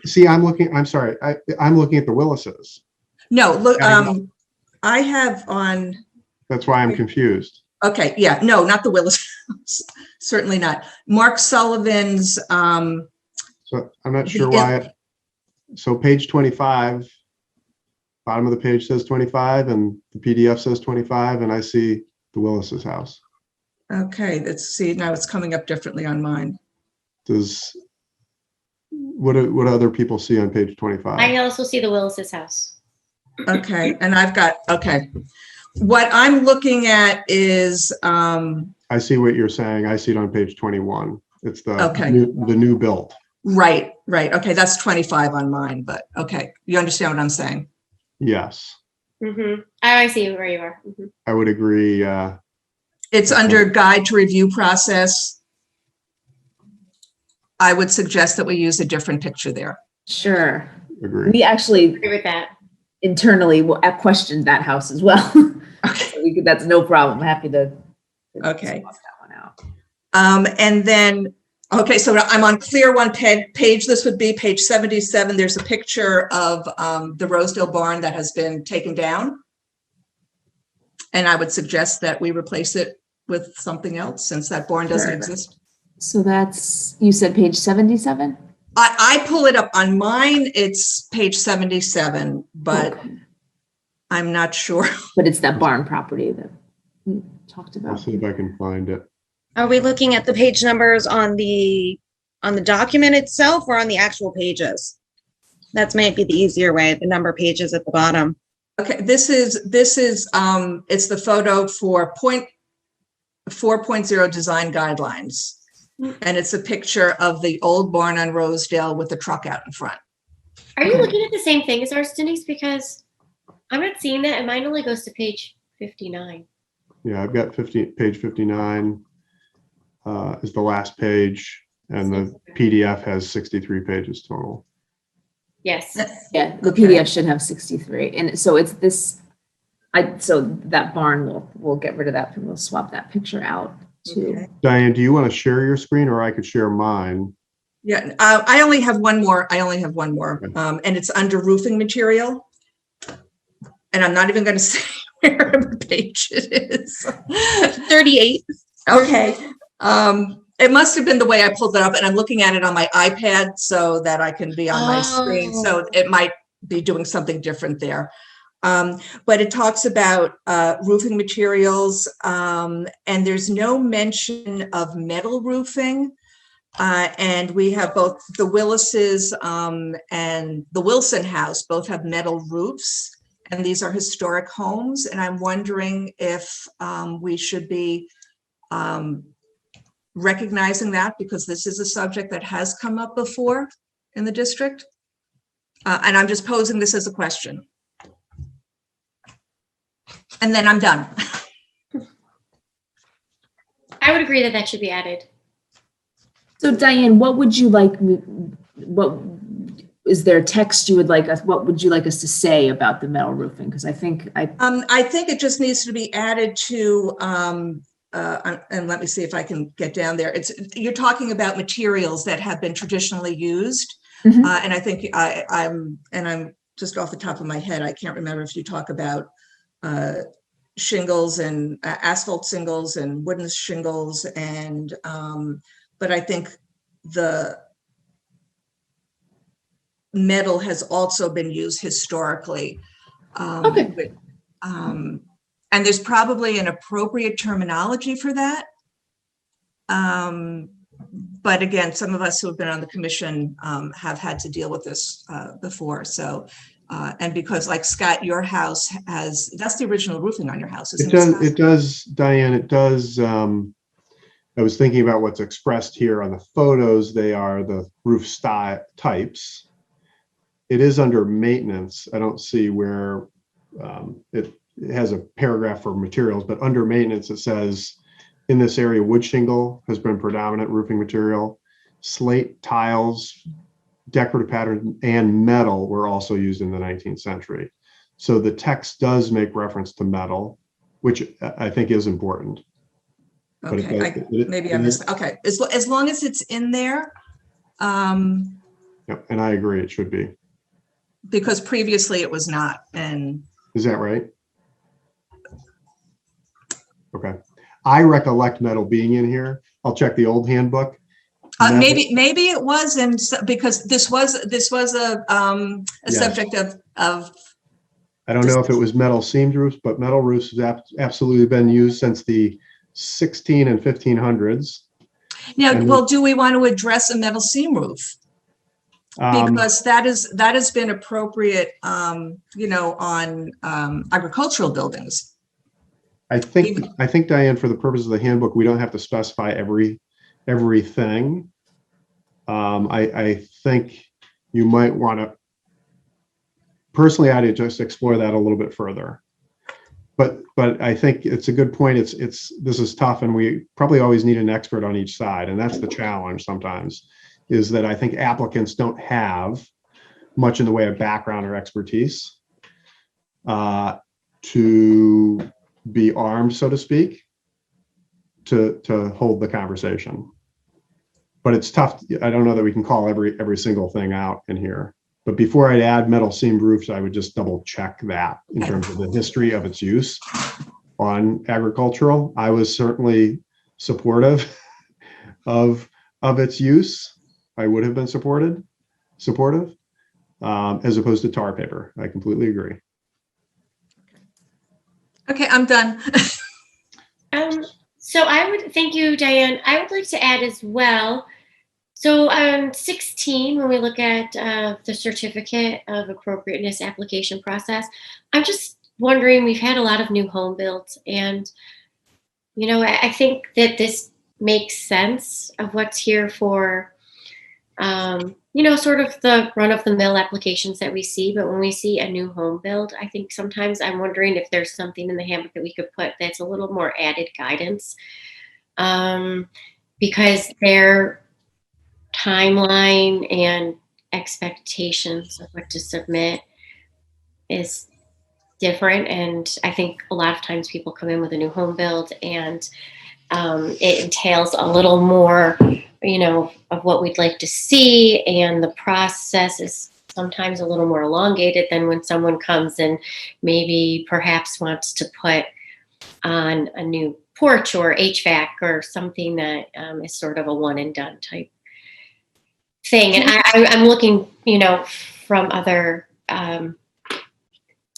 sorry. I'm looking at the Willis's. No, look, I have on. That's why I'm confused. Okay, yeah, no, not the Willis. Certainly not. Mark Sullivan's. So I'm not sure why. So page 25, bottom of the page says 25 and the PDF says 25 and I see the Willis's house. Okay, let's see. Now it's coming up differently on mine. What do other people see on page 25? I also see the Willis's house. Okay, and I've got, okay. What I'm looking at is. I see what you're saying. I see it on page 21. It's the new build. Right. Okay, that's 25 on mine, but okay. You understand what I'm saying? Yes. Mm-hmm. I see where you are. Mm-hmm. I would agree. It's under guide to review process. I would suggest that we use a different picture there. Sure. Agree. We actually Agree with that. internally questioned that house as well. Okay. So that's no problem. I'm happy to Okay. swap that one out. And then, okay, so I'm on clear one page. This would be page 77. There's a picture of the Rosedale barn that has been taken down. And I would suggest that we replace it with something else since that barn doesn't exist. So that's, you said page 77? I pull it up on mine, it's page 77, but Okay. I'm not sure. But it's that barn property that we talked I'll about. see if I can find it. Are we looking at the page numbers on the document itself or on the actual pages? That might be the easier way, the number pages at the bottom. Okay, this is it's the photo for 4.0 design guidelines. And it's a picture of the old barn on Rosedale with the truck out in front. Are you looking at the same thing as ours, Denise? Because I'm not seeing that, and mine only goes to page 59. Yeah, I've got page 59 is the last page, and the PDF has 63 pages total. Yes. Yeah, the Okay. PDF should have 63. And so it's this, so that barn, we'll get rid of that and we'll swap that picture out too. Okay. Diane, do you want to share your screen, or I could share mine? Yeah, I only have one more. Okay. And it's under roofing material. And I'm not even going to say where the page it is. 38. Okay. It must have been the way I pulled it up, and I'm looking at it on my iPad so that I can be on my screen. So it might be doing something different there. But it talks about roofing materials, and there's no mention of metal roofing. And we have both the Willises and the Wilson House both have metal roofs, and these are historic homes. And I'm wondering if we should be recognizing that, because this is a subject that has come up before in the district. And I'm just posing this as a question. And then I'm done. I would agree that that should be added. So Diane, what would you like, what is there text you would like us, what would you like us to say about the metal roofing? Because I think I think it just needs to be added to, and let me see if I can get down there. You're talking about materials that have been traditionally used. Mhm. And I think I'm just off the top of my head, I can't remember if you talk about shingles and asphalt shingles and wooden shingles. And, but I think the metal has also been used historically. Okay. And there's probably an appropriate terminology for that. But again, some of us who have been on the commission have had to deal with this before. So, and because like Scott, your house has, that's the original roofing on your house, isn't it? Scott? It does, Diane, it does. I was thinking about what's expressed here on the photos. They are the roof style types. It is under maintenance. I don't see where it has a paragraph for materials, but under maintenance, it says in this area, wood shingle has been predominant roofing material. Slate, tiles, decorative pattern, and metal were also used in the 19th century. So the text does make reference to metal, which I think is important. But Okay, maybe I missed. Okay, as long as it's in there. Yep, and I agree, it should be. Because previously it was not, and Is that right? Okay. I recollect metal being in here. I'll check the old handbook. maybe it was, and because this was a Yes. subject of I don't know if it was metal seamed roofs, but metal roofs have absolutely been used since the 16 and 1500s. Now, And- well, do we want to address a metal seam roof? Because that has been appropriate, on agricultural buildings. I think Diane, for the purpose of the handbook, we don't have to specify everything. I think you might want to, personally, I'd just explore that a little bit further. But I think it's a good point. This is tough, and we probably always need an expert on each side, and that's the challenge sometimes, is that I think applicants don't have much in the way of background or expertise to be armed, so to speak, to hold the conversation. But it's tough. I don't know that we can call every single thing out in here. But before I'd add metal seamed roofs, I would just double check that in terms of the history of its use on agricultural. I was certainly supportive of its use, I would have been supportive, as opposed to tar paper. I completely agree. Okay, I'm done. So I would, thank you, Diane. I would like to add as well. So on 16, when we look at the certificate of appropriateness application process, I'm just wondering, we've had a lot of new home builds, and, you know, I think that this makes sense of what's here for, you know, sort of the run-of-the-mill applications that we see. But when we see a new home build, I think sometimes I'm wondering if there's something in the handbook that we could put that's a little more added guidance, because their timeline and expectations of what to submit is different. And I think a lot of times people come in with a new home build, and it entails a little more, you know, of what we'd like to see, and the process is sometimes a little more elongated than when someone comes and maybe perhaps wants to put on a new porch or HVAC or something that is sort of a one and done type thing. And I'm looking, you know, from other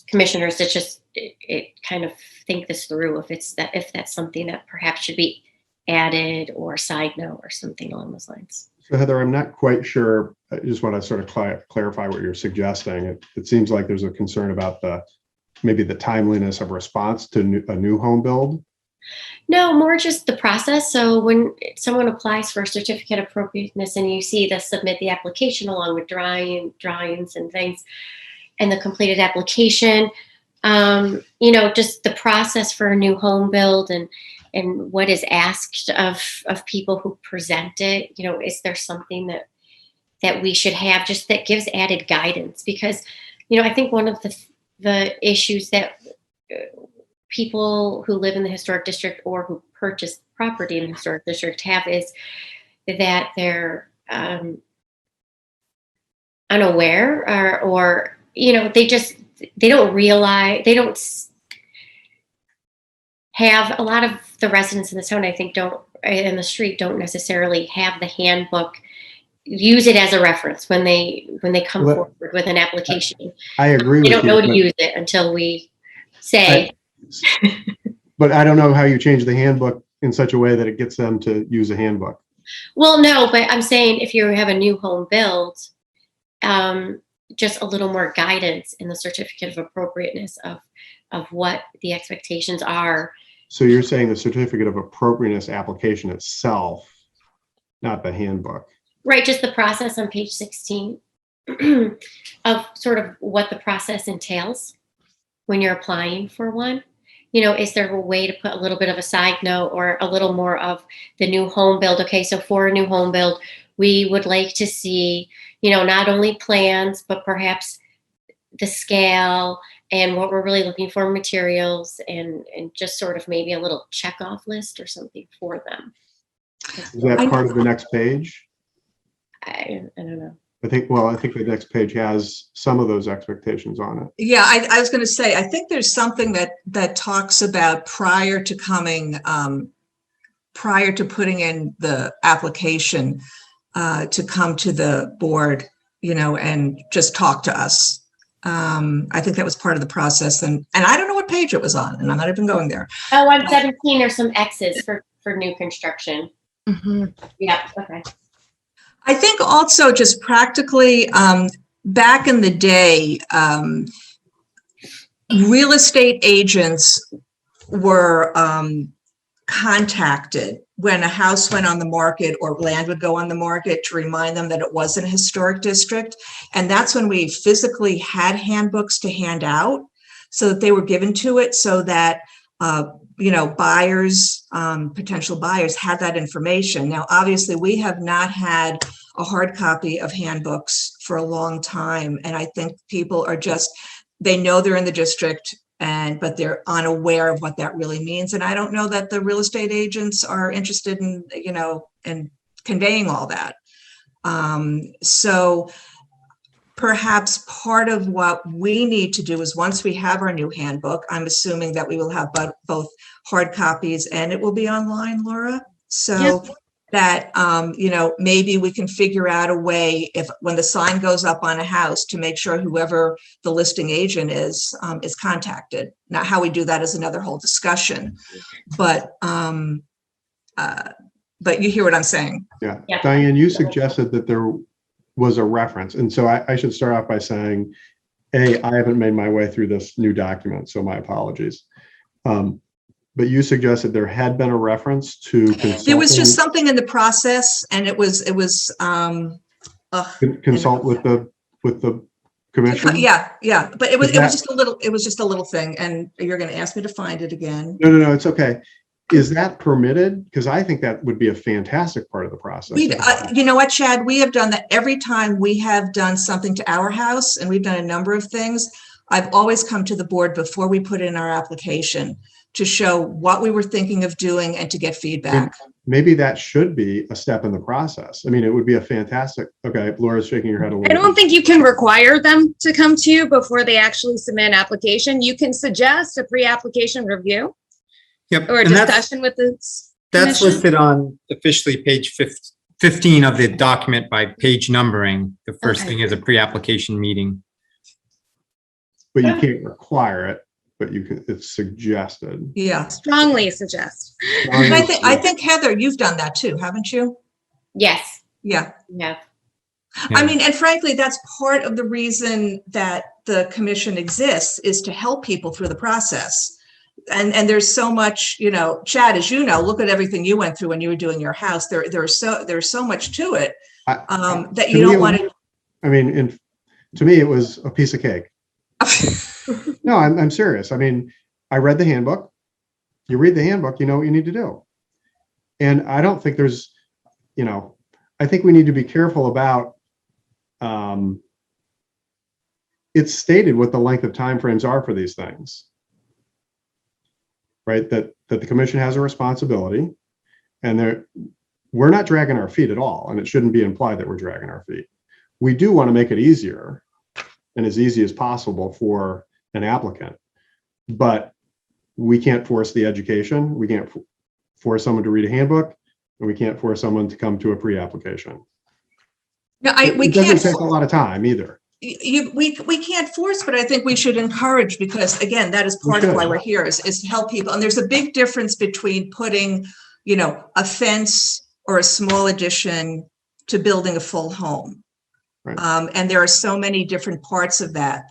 commissioners that just it kind of think this through, if that's something that perhaps should be added, or side note or something along those lines. So Heather, I'm not quite sure. I just want to sort of clarify what you're suggesting. It seems like there's a concern about maybe the timeliness of response to a new home build. No, more just the process. So when someone applies for a certificate of appropriateness and you see the submit the application along with drawings and things, and the completed application, you know, just the process for a new home build and what is asked of people who present it, you know, is there something that we should have just that gives added guidance? Because, you know, I think one of the issues that people who live in the historic district or who purchase property in the historic district have is that they're unaware, or you know, they don't realize, they don't have, a lot of the residents in the town, I think, in the street don't necessarily have the handbook, use it as a reference when they come forward with an application. I agree with you. They don't know to use it until we say. But I don't know how you change the handbook in such a way that it gets them to use a handbook. Well, no, but I'm saying if you have a new home build, just a little more guidance in the certificate of appropriateness of what the expectations are. So you're saying the certificate of appropriateness application itself, not the handbook. Right, just the process on page 16 of sort of what the process entails when you're applying for one. You know, is there a way to put a little bit of a side note or a little more of the new home build? Okay, so for a new home build, we would like to see, you know, not only plans, but perhaps the scale and what we're really looking for, materials, and just sort of maybe a little checkoff list or something for them. Is that part of the next page? I don't know. I think the next page has some of those expectations on it. Yeah, I was going to say, I think there's something that talks about prior to putting in the application to come to the board, you know, and just talk to us. I think that was part of the process, and I don't know what page it was on, and I'm not even going there. Oh, on 17, there's some X's for new construction. Mm-hmm. Yeah, okay. I think also just practically, back in the day, real estate agents were contacted when a house went on the market or land would go on the market to remind them that it was in a historic district. And that's when we physically had handbooks to hand out so that they were given to it, so that you know, buyers, potential buyers had that information. Now, obviously, we have not had a hard copy of handbooks for a long time. And I think people are they know they're in the district, but they're unaware of what that really means. And I don't know that the real estate agents are interested in, you know, in conveying all that. So perhaps part of what we need to do is, once we have our new handbook, I'm assuming that we will have both hard copies and it will be online, Laura. So that, maybe we can figure out a way if, when the sign goes up on a house, to make sure whoever the listing agent is contacted. Now, how we do that is another whole discussion, but you hear what I'm saying? Yeah. Yeah. Diane, you suggested that there was a reference. And so I should start off by saying, A, I haven't made my way through this new document, so my apologies. But you suggested there had been a reference to There was just something in the process, and it was consult with the commission. yeah, but it was Is that- just a little thing, and you're going to ask me to find it again. No, it's okay. Is that permitted? Because I think that would be a fantastic part of the process. You know what, Chad, we have done that every time we have done something to our house, and we've done a number of things. I've always come to the board before we put in our application to show what we were thinking of doing and to get feedback. Maybe that should be a step in the process. I mean, it would be a fantastic, okay, Laura's shaking her head a little I don't bit. think you can require them to come to you before they actually submit an application. You can suggest a pre-application review Yep. or a and that's- discussion with the That's commission. listed on officially page 15 of the document by page numbering. The first Okay. thing is a pre-application meeting. But you can't require it, but you can, it's suggested. Yeah. Strongly suggest. And I think, Heather, you've done that too, haven't you? Yes, Yeah. yeah. I mean, and frankly, that's part of the reason that the commission exists, is to help people through the process. And there's so much, Chad, as you know, look at everything you went through when you were doing your house. There's so much to it that you don't want to. I mean, to me, it was a piece of cake. No, I'm serious. I mean, I read the handbook. You read the handbook, you know what you need to do. And I don't think there's, I think we need to be careful about, it's stated what the length of timeframes are for these things. Right? That the commission has a responsibility, and we're not dragging our feet at all. And it shouldn't be implied that we're dragging our feet. We do want to make it easier and as easy as possible for an applicant, but we can't force the education. We can't force someone to read a handbook, and we can't force someone to come to a pre-application. No, It doesn't take a lot of time either. we can't force, but I think we should encourage, because again, that is part of why we're here, is to help people. And there's a big difference between putting, a fence or a small addition to building a full home. Right. And there are so many different parts of that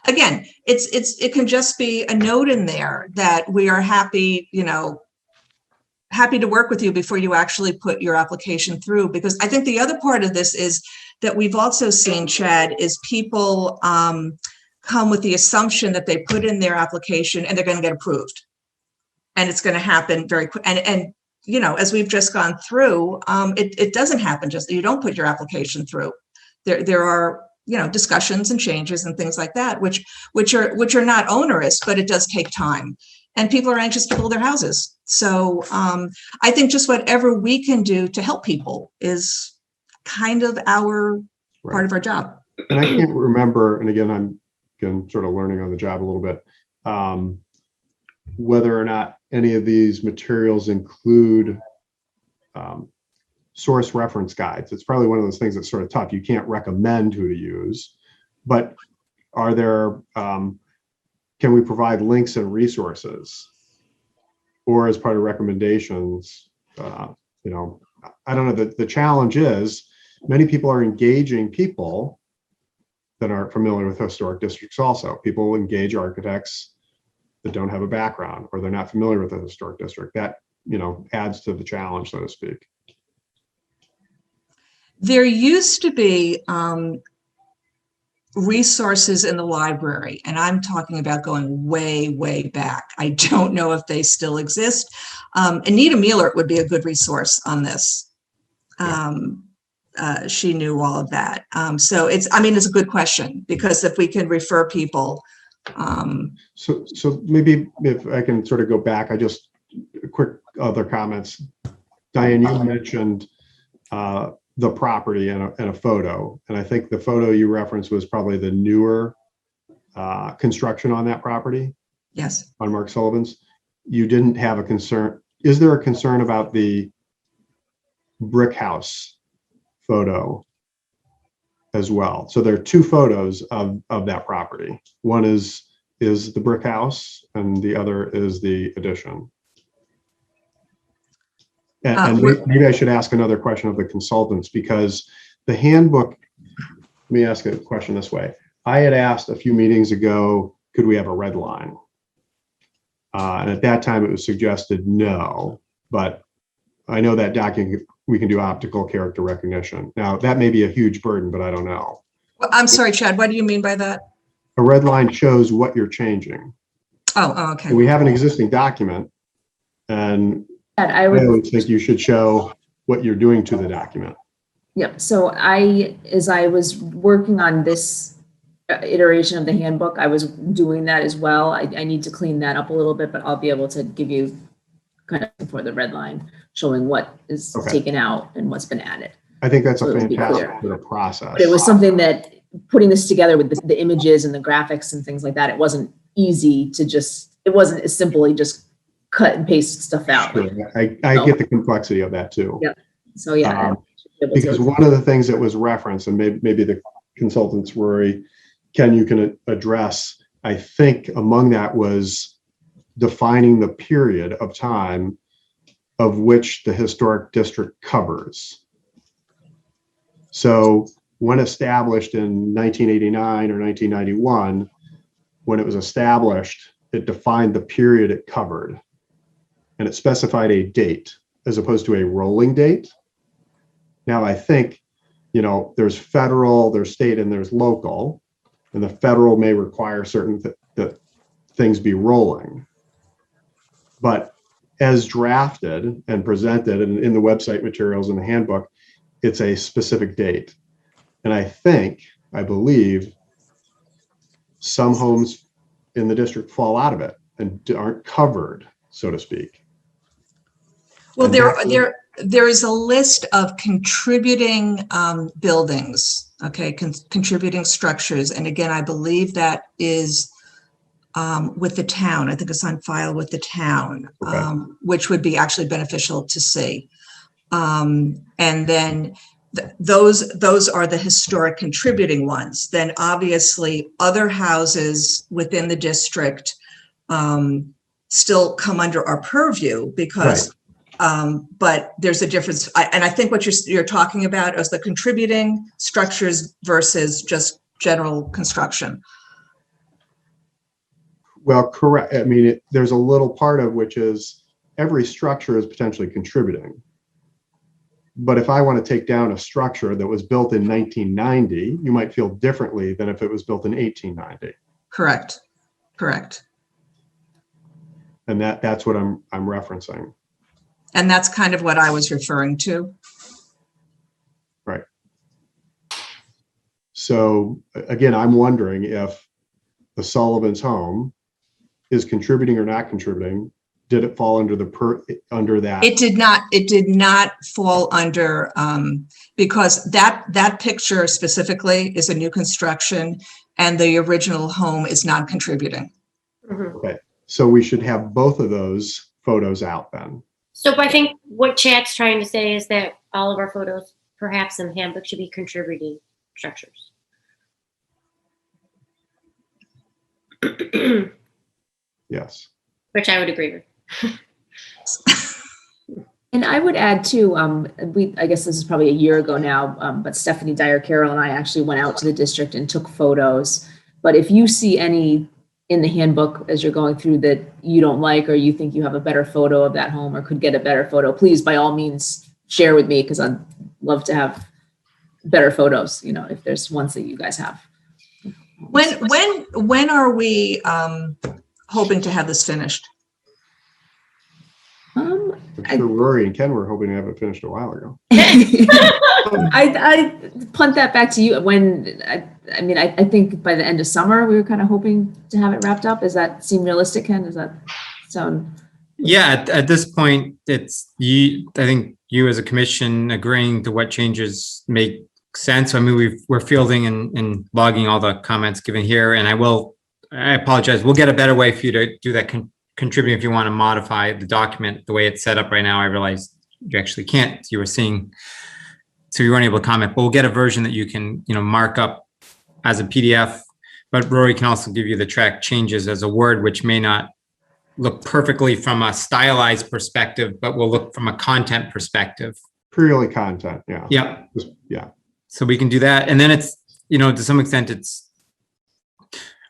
again, it can just be a note in there that we are happy, happy to work with you before you actually put your application through. Because I think the other part of this is that we've also seen, Chad, is people come with the assumption that they put in their application and they're going to get approved. And it's going to happen very quick. And as we've just gone through, it doesn't happen just, you don't put your application through. There are, discussions and changes and things like that, which are not onerous, but it does take time. And people are anxious to build their houses. So I think just whatever we can do to help people is kind of our part of our job. And I can't remember, and again, I'm sort of learning on the job a little bit, whether or not any of these materials include source reference guides. It's probably one of those things that's sort of tough. You can't recommend who to use, but are there, can we provide links and resources? Or as part of recommendations, I don't know, the challenge is many people are engaging people that aren't familiar with historic districts also. People engage architects that don't have a background, or they're not familiar with the historic district. That, adds to the challenge, so to speak. There used to be resources in the library, and I'm talking about going way, way back. I don't know if they still exist. Anita Mueller would be a good resource on this. She knew all of that. So it's a good question, because if we can refer people. So maybe if I can sort of go back, quick other comments. Diane, you mentioned the property and a photo. And I think the photo you referenced was probably the newer construction on that property. Yes. On Mark Sullivan's. You didn't have a concern. Is there a concern about the brick house photo as well. So there are two photos of that property. One is the brick house and the other is the addition. And maybe I should ask another question of the consultants, because the handbook, let me ask a question this way. I had asked a few meetings ago, could we have a red line? And at that time it was suggested no, but I know that document, we can do optical character recognition. Now that may be a huge burden, but I don't know. I'm sorry, Chad, what do you mean by that? A red line shows what you're changing. Oh, okay. And we have an existing document, and And I I would, always think you should show what you're doing to the document. yep. So as I was working on this iteration of the handbook, I was doing that as well. I need to clean that up a little bit, but I'll be able to give you kind of for the red line, showing what is Okay. taken out and what's been added. I think that's a So it'll be fantastic clear. bit of process. But it was something that, putting this together with the images and the graphics and things like that, it wasn't easy to just, it wasn't as simply just cut and paste stuff out. Sure. I get the complexity of that too. Yeah. So yeah. I should be able to- Because one of the things that was referenced, and maybe the consultants worry, Ken, you can address, I think among that was defining the period of time of which the historic district covers. So when established in 1989 or 1991, when it was established, it defined the period it covered. And it specified a date as opposed to a rolling date. Now, I think, there's federal, there's state, and there's local. And the federal may require certain that things be rolling. But as drafted and presented in the website materials in the handbook, it's a specific date. And I believe some homes in the district fall out of it and aren't covered, so to speak. Well, And there is a list of contributing buildings, okay, contributing structures. And again, I believe that is with the town. I think it's on file with the town, Okay. which would be actually beneficial to see. And then those are the historic contributing ones. Then obviously other houses within the district still come under our purview because, but there's a difference. And I think what you're talking about is the contributing structures versus just general construction. Well, correct. I mean, there's a little part of which is every structure is potentially contributing. But if I want to take down a structure that was built in 1990, you might feel differently than if it was built in 1890. Correct. Correct. And that's what I'm referencing. And that's kind of what I was referring to. Right. So again, I'm wondering if the Sullivan's home is contributing or not contributing. Did it fall under that? It did not fall under, because that picture specifically is a new construction and the original home is non-contributing. Mhm. Okay. So we should have both of those photos out then. So I think what Chad's trying to say is that all of our photos, perhaps in the handbook, should be contributing structures. Yes. Which I would agree with. And I would add too, I guess this is probably a year ago now, but Stephanie Dyer Carroll and I actually went out to the district and took photos. But if you see any in the handbook as you're going through that you don't like, or you think you have a better photo of that home or could get a better photo, please by all means share with me, because I'd love to have better photos, if there's ones that you guys have. When are we hoping to have this finished? So Rory and Ken were hoping to have it finished a while ago. I punt that back to you. I think by the end of summer, we were kind of hoping to have it wrapped up. Does that seem realistic, Ken? Does that sound? Yeah, at this point, it's you. I think you as a commission agreeing to what changes make sense. I mean, we're fielding and logging all the comments given here, and I apologize. We'll get a better way for you to do that. Contribute if you want to modify the document the way it's set up right now. I realize you actually can't. You were seeing, so you weren't able to comment. But we'll get a version that you can, mark up as a PDF. But Rory can also give you the track changes as a Word, which may not look perfectly from a stylized perspective, but will look from a content perspective. Purely content, yeah. Yeah. Yeah. So we can do that. And then it's, to some extent,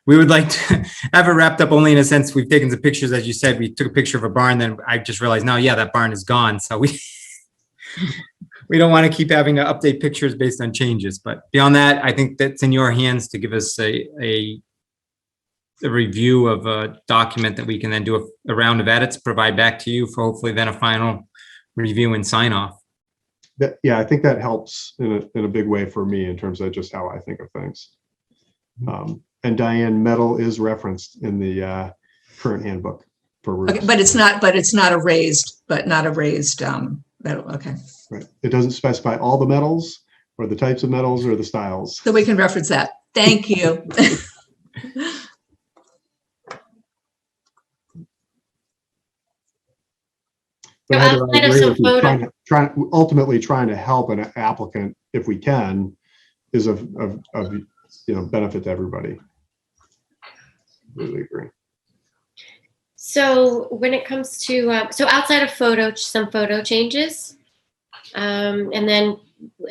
we would like to have it wrapped up only in a sense. We've taken some pictures, as you said, we took a picture of a barn, then I just realized now, yeah, that barn is gone. So we don't want to keep having to update pictures based on changes. But beyond that, I think that's in your hands to give us a review of a document that we can then do a round of edits, provide back to you for hopefully then a final review and sign off. Yeah, I think that helps in a big way for me in terms of just how I think of things. And Diane, metal is referenced in the current handbook for roofs. Okay, but it's not a raised metal. Okay. Right. It doesn't specify all the metals or the types of metals or the styles. So we can reference that. Thank you. But Heather, I agree with you. Ultimately trying to help an applicant, if we can, is of benefit to everybody. Really agree. So when it comes to, so outside of some photo changes, and then,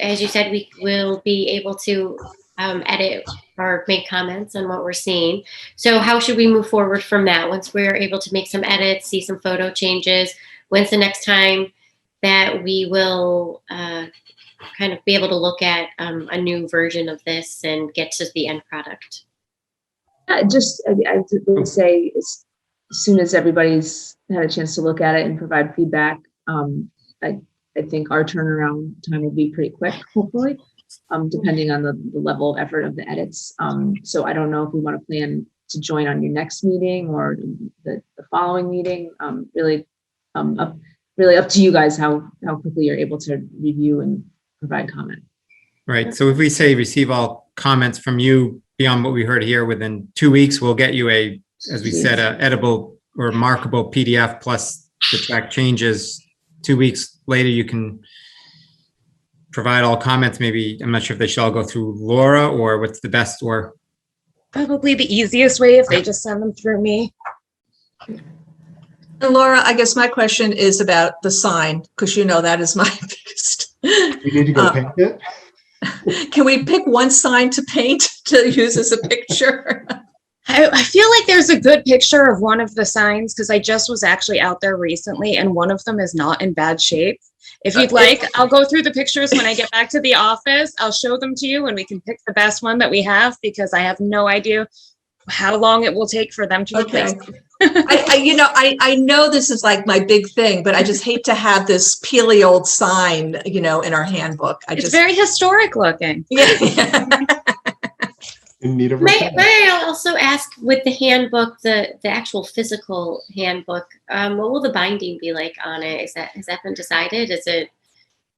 as you said, we will be able to edit or make comments on what we're seeing. So how should we move forward from that? Once we're able to make some edits, see some photo changes, when's the next time that we will kind of be able to look at a new version of this and get to the end product? I would say as soon as everybody's had a chance to look at it and provide feedback, I think our turnaround time will be pretty quick, hopefully, depending on the level of effort of the edits. So I don't know if we want to plan to join on your next meeting or the following meeting. Really up to you guys how quickly you're able to review and provide comment. Right. So if we say receive all comments from you beyond what we heard here within 2 weeks, we'll get you as we said, a editable or markable PDF plus the track changes. 2 weeks later, you can provide all comments. Maybe, I'm not sure if they should all go through Laura or what's the best, or Probably the easiest way if they just send them through me. And Laura, I guess my question is about the sign, because that is my biggest. You need to go paint it? Can we pick one sign to paint to use as a picture? I feel like there's a good picture of one of the signs because I just was actually out there recently and one of them is not in bad shape. If you'd like, I'll go through the pictures when I get back to the office. I'll show them to you and we can pick the best one that we have because I have no idea how long it will take for them to replace. I know this is like my big thing, but I just hate to have this peely old sign, in our handbook. It's very historic looking. Yeah. In need of May I also ask, with the handbook, the actual physical handbook, what will the binding be like on it? Has that been decided? Is it,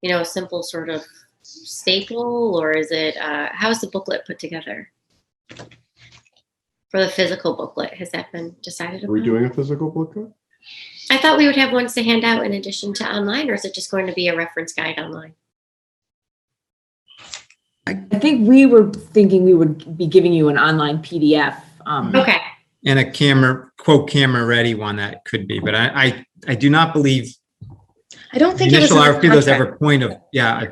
a simple sort of staple, or is it how is the booklet put together? For the physical booklet, has that been decided? Are we doing a physical booklet? I thought we would have ones to hand out in addition to online, or is it just going to be a reference guide online? I think we were thinking we would be giving you an online PDF. Okay. and a camera ready one that could be, but I do not believe I don't think the it was initial in the RFP was contract. ever point of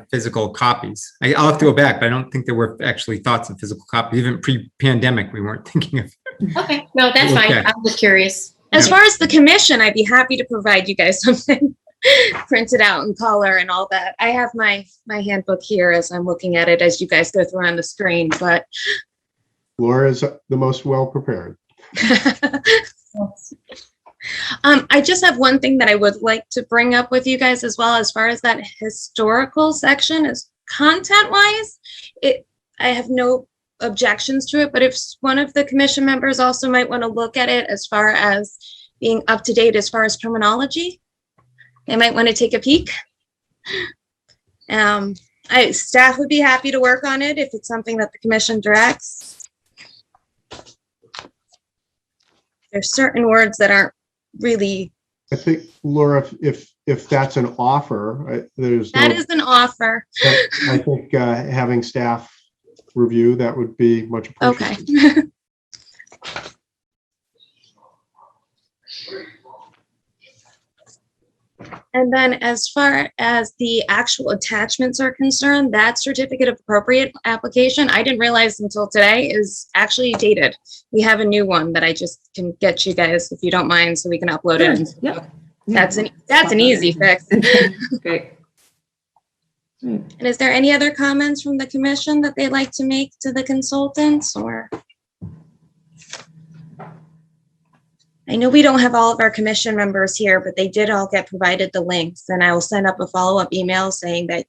physical copies. I'll have to go back, but I don't think there were actually thoughts of physical copies. Even pre-pandemic, we weren't thinking of. Okay, no, that's Okay. fine. I'm just curious. As far as the commission, I'd be happy to provide you guys something printed out in color and all that. I have my handbook here as I'm looking at it as you guys go through on the screen, but Laura is the most well-prepared. I just have one thing that I would like to bring up with you guys as well, as far as that historical section is content-wise. I have no objections to it, but if one of the commission members also might want to look at it as far as being up to date as far as terminology, they might want to take a peek. Staff would be happy to work on it if it's something that the commission directs. There's certain words that aren't really. I think, Laura, if if that's an offer, there's That no, is an offer. I think having staff review, that would be much Okay. appreciated. And then as far as the actual attachments are concerned, that certificate of appropriate application, I didn't realize until today, is actually dated. We have a new one that I just can get you guys, if you don't mind, so we can upload it. Yep. That's an easy fix. Great. And is there any other comments from the commission that they'd like to make to the consultants, or? I know we don't have all of our commission members here, but they did all get provided the links, and I will send up a follow-up email saying that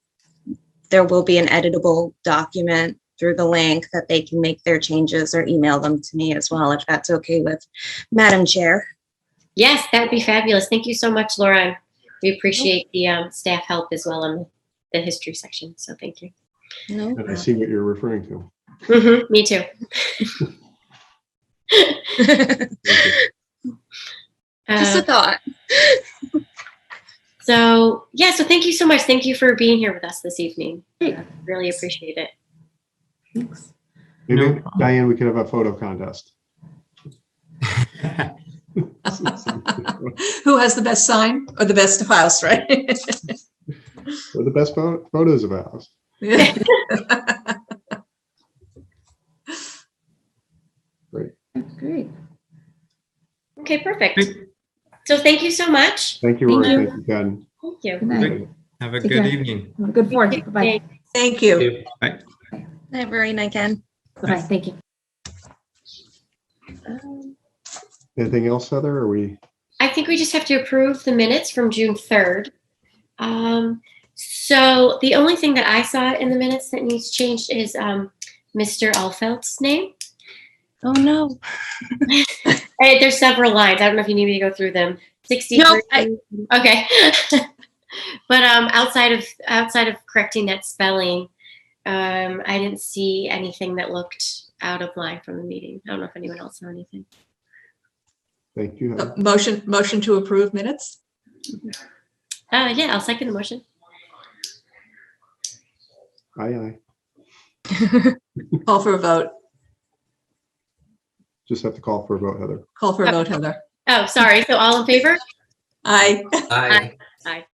there will be an editable document through the link that they can make their changes, or email them to me as well, if that's okay with Madam Chair. Yes, that would be fabulous. Thank you so much, Laura. We appreciate the staff help as well in the history section. So thank you. No And I see what you're referring to. Me too. Just a thought. So yeah, so thank you so much. Thank you for being here with us this evening. Great. Really appreciate it. Thanks. Maybe, No problem. Diane, we could have a photo contest. Who has the best sign or the best house, right? Or the best photos of a house. Yeah. Great. Okay, perfect. So thank you so much. Thank you, Thank Rory. you. Thank you, Ken. Thank you. Good night. Have a Take good care. evening. Have a good board. Bye-bye. Thank you. Bye. Have a very nice Ken. Bye-bye. Thank you. Anything else, Heather? Or we? I think we just have to approve the minutes from June 3rd. So the only thing that I saw in the minutes that needs changed is Mr. Alfeld's name. Oh, no. There's several lines. I don't know if you need me to go through them. 63. No, Okay. But outside of correcting that spelling, I didn't see anything that looked out of line from the meeting. I don't know if anyone else saw anything. Thank you, Heather. Motion to approve minutes? Yeah, I'll second the motion. Aye, aye. Call for a vote. Just have to call for a vote, Heather. Call for a vote, Heather. Oh, sorry. So all in favor? Aye. Aye. Aye.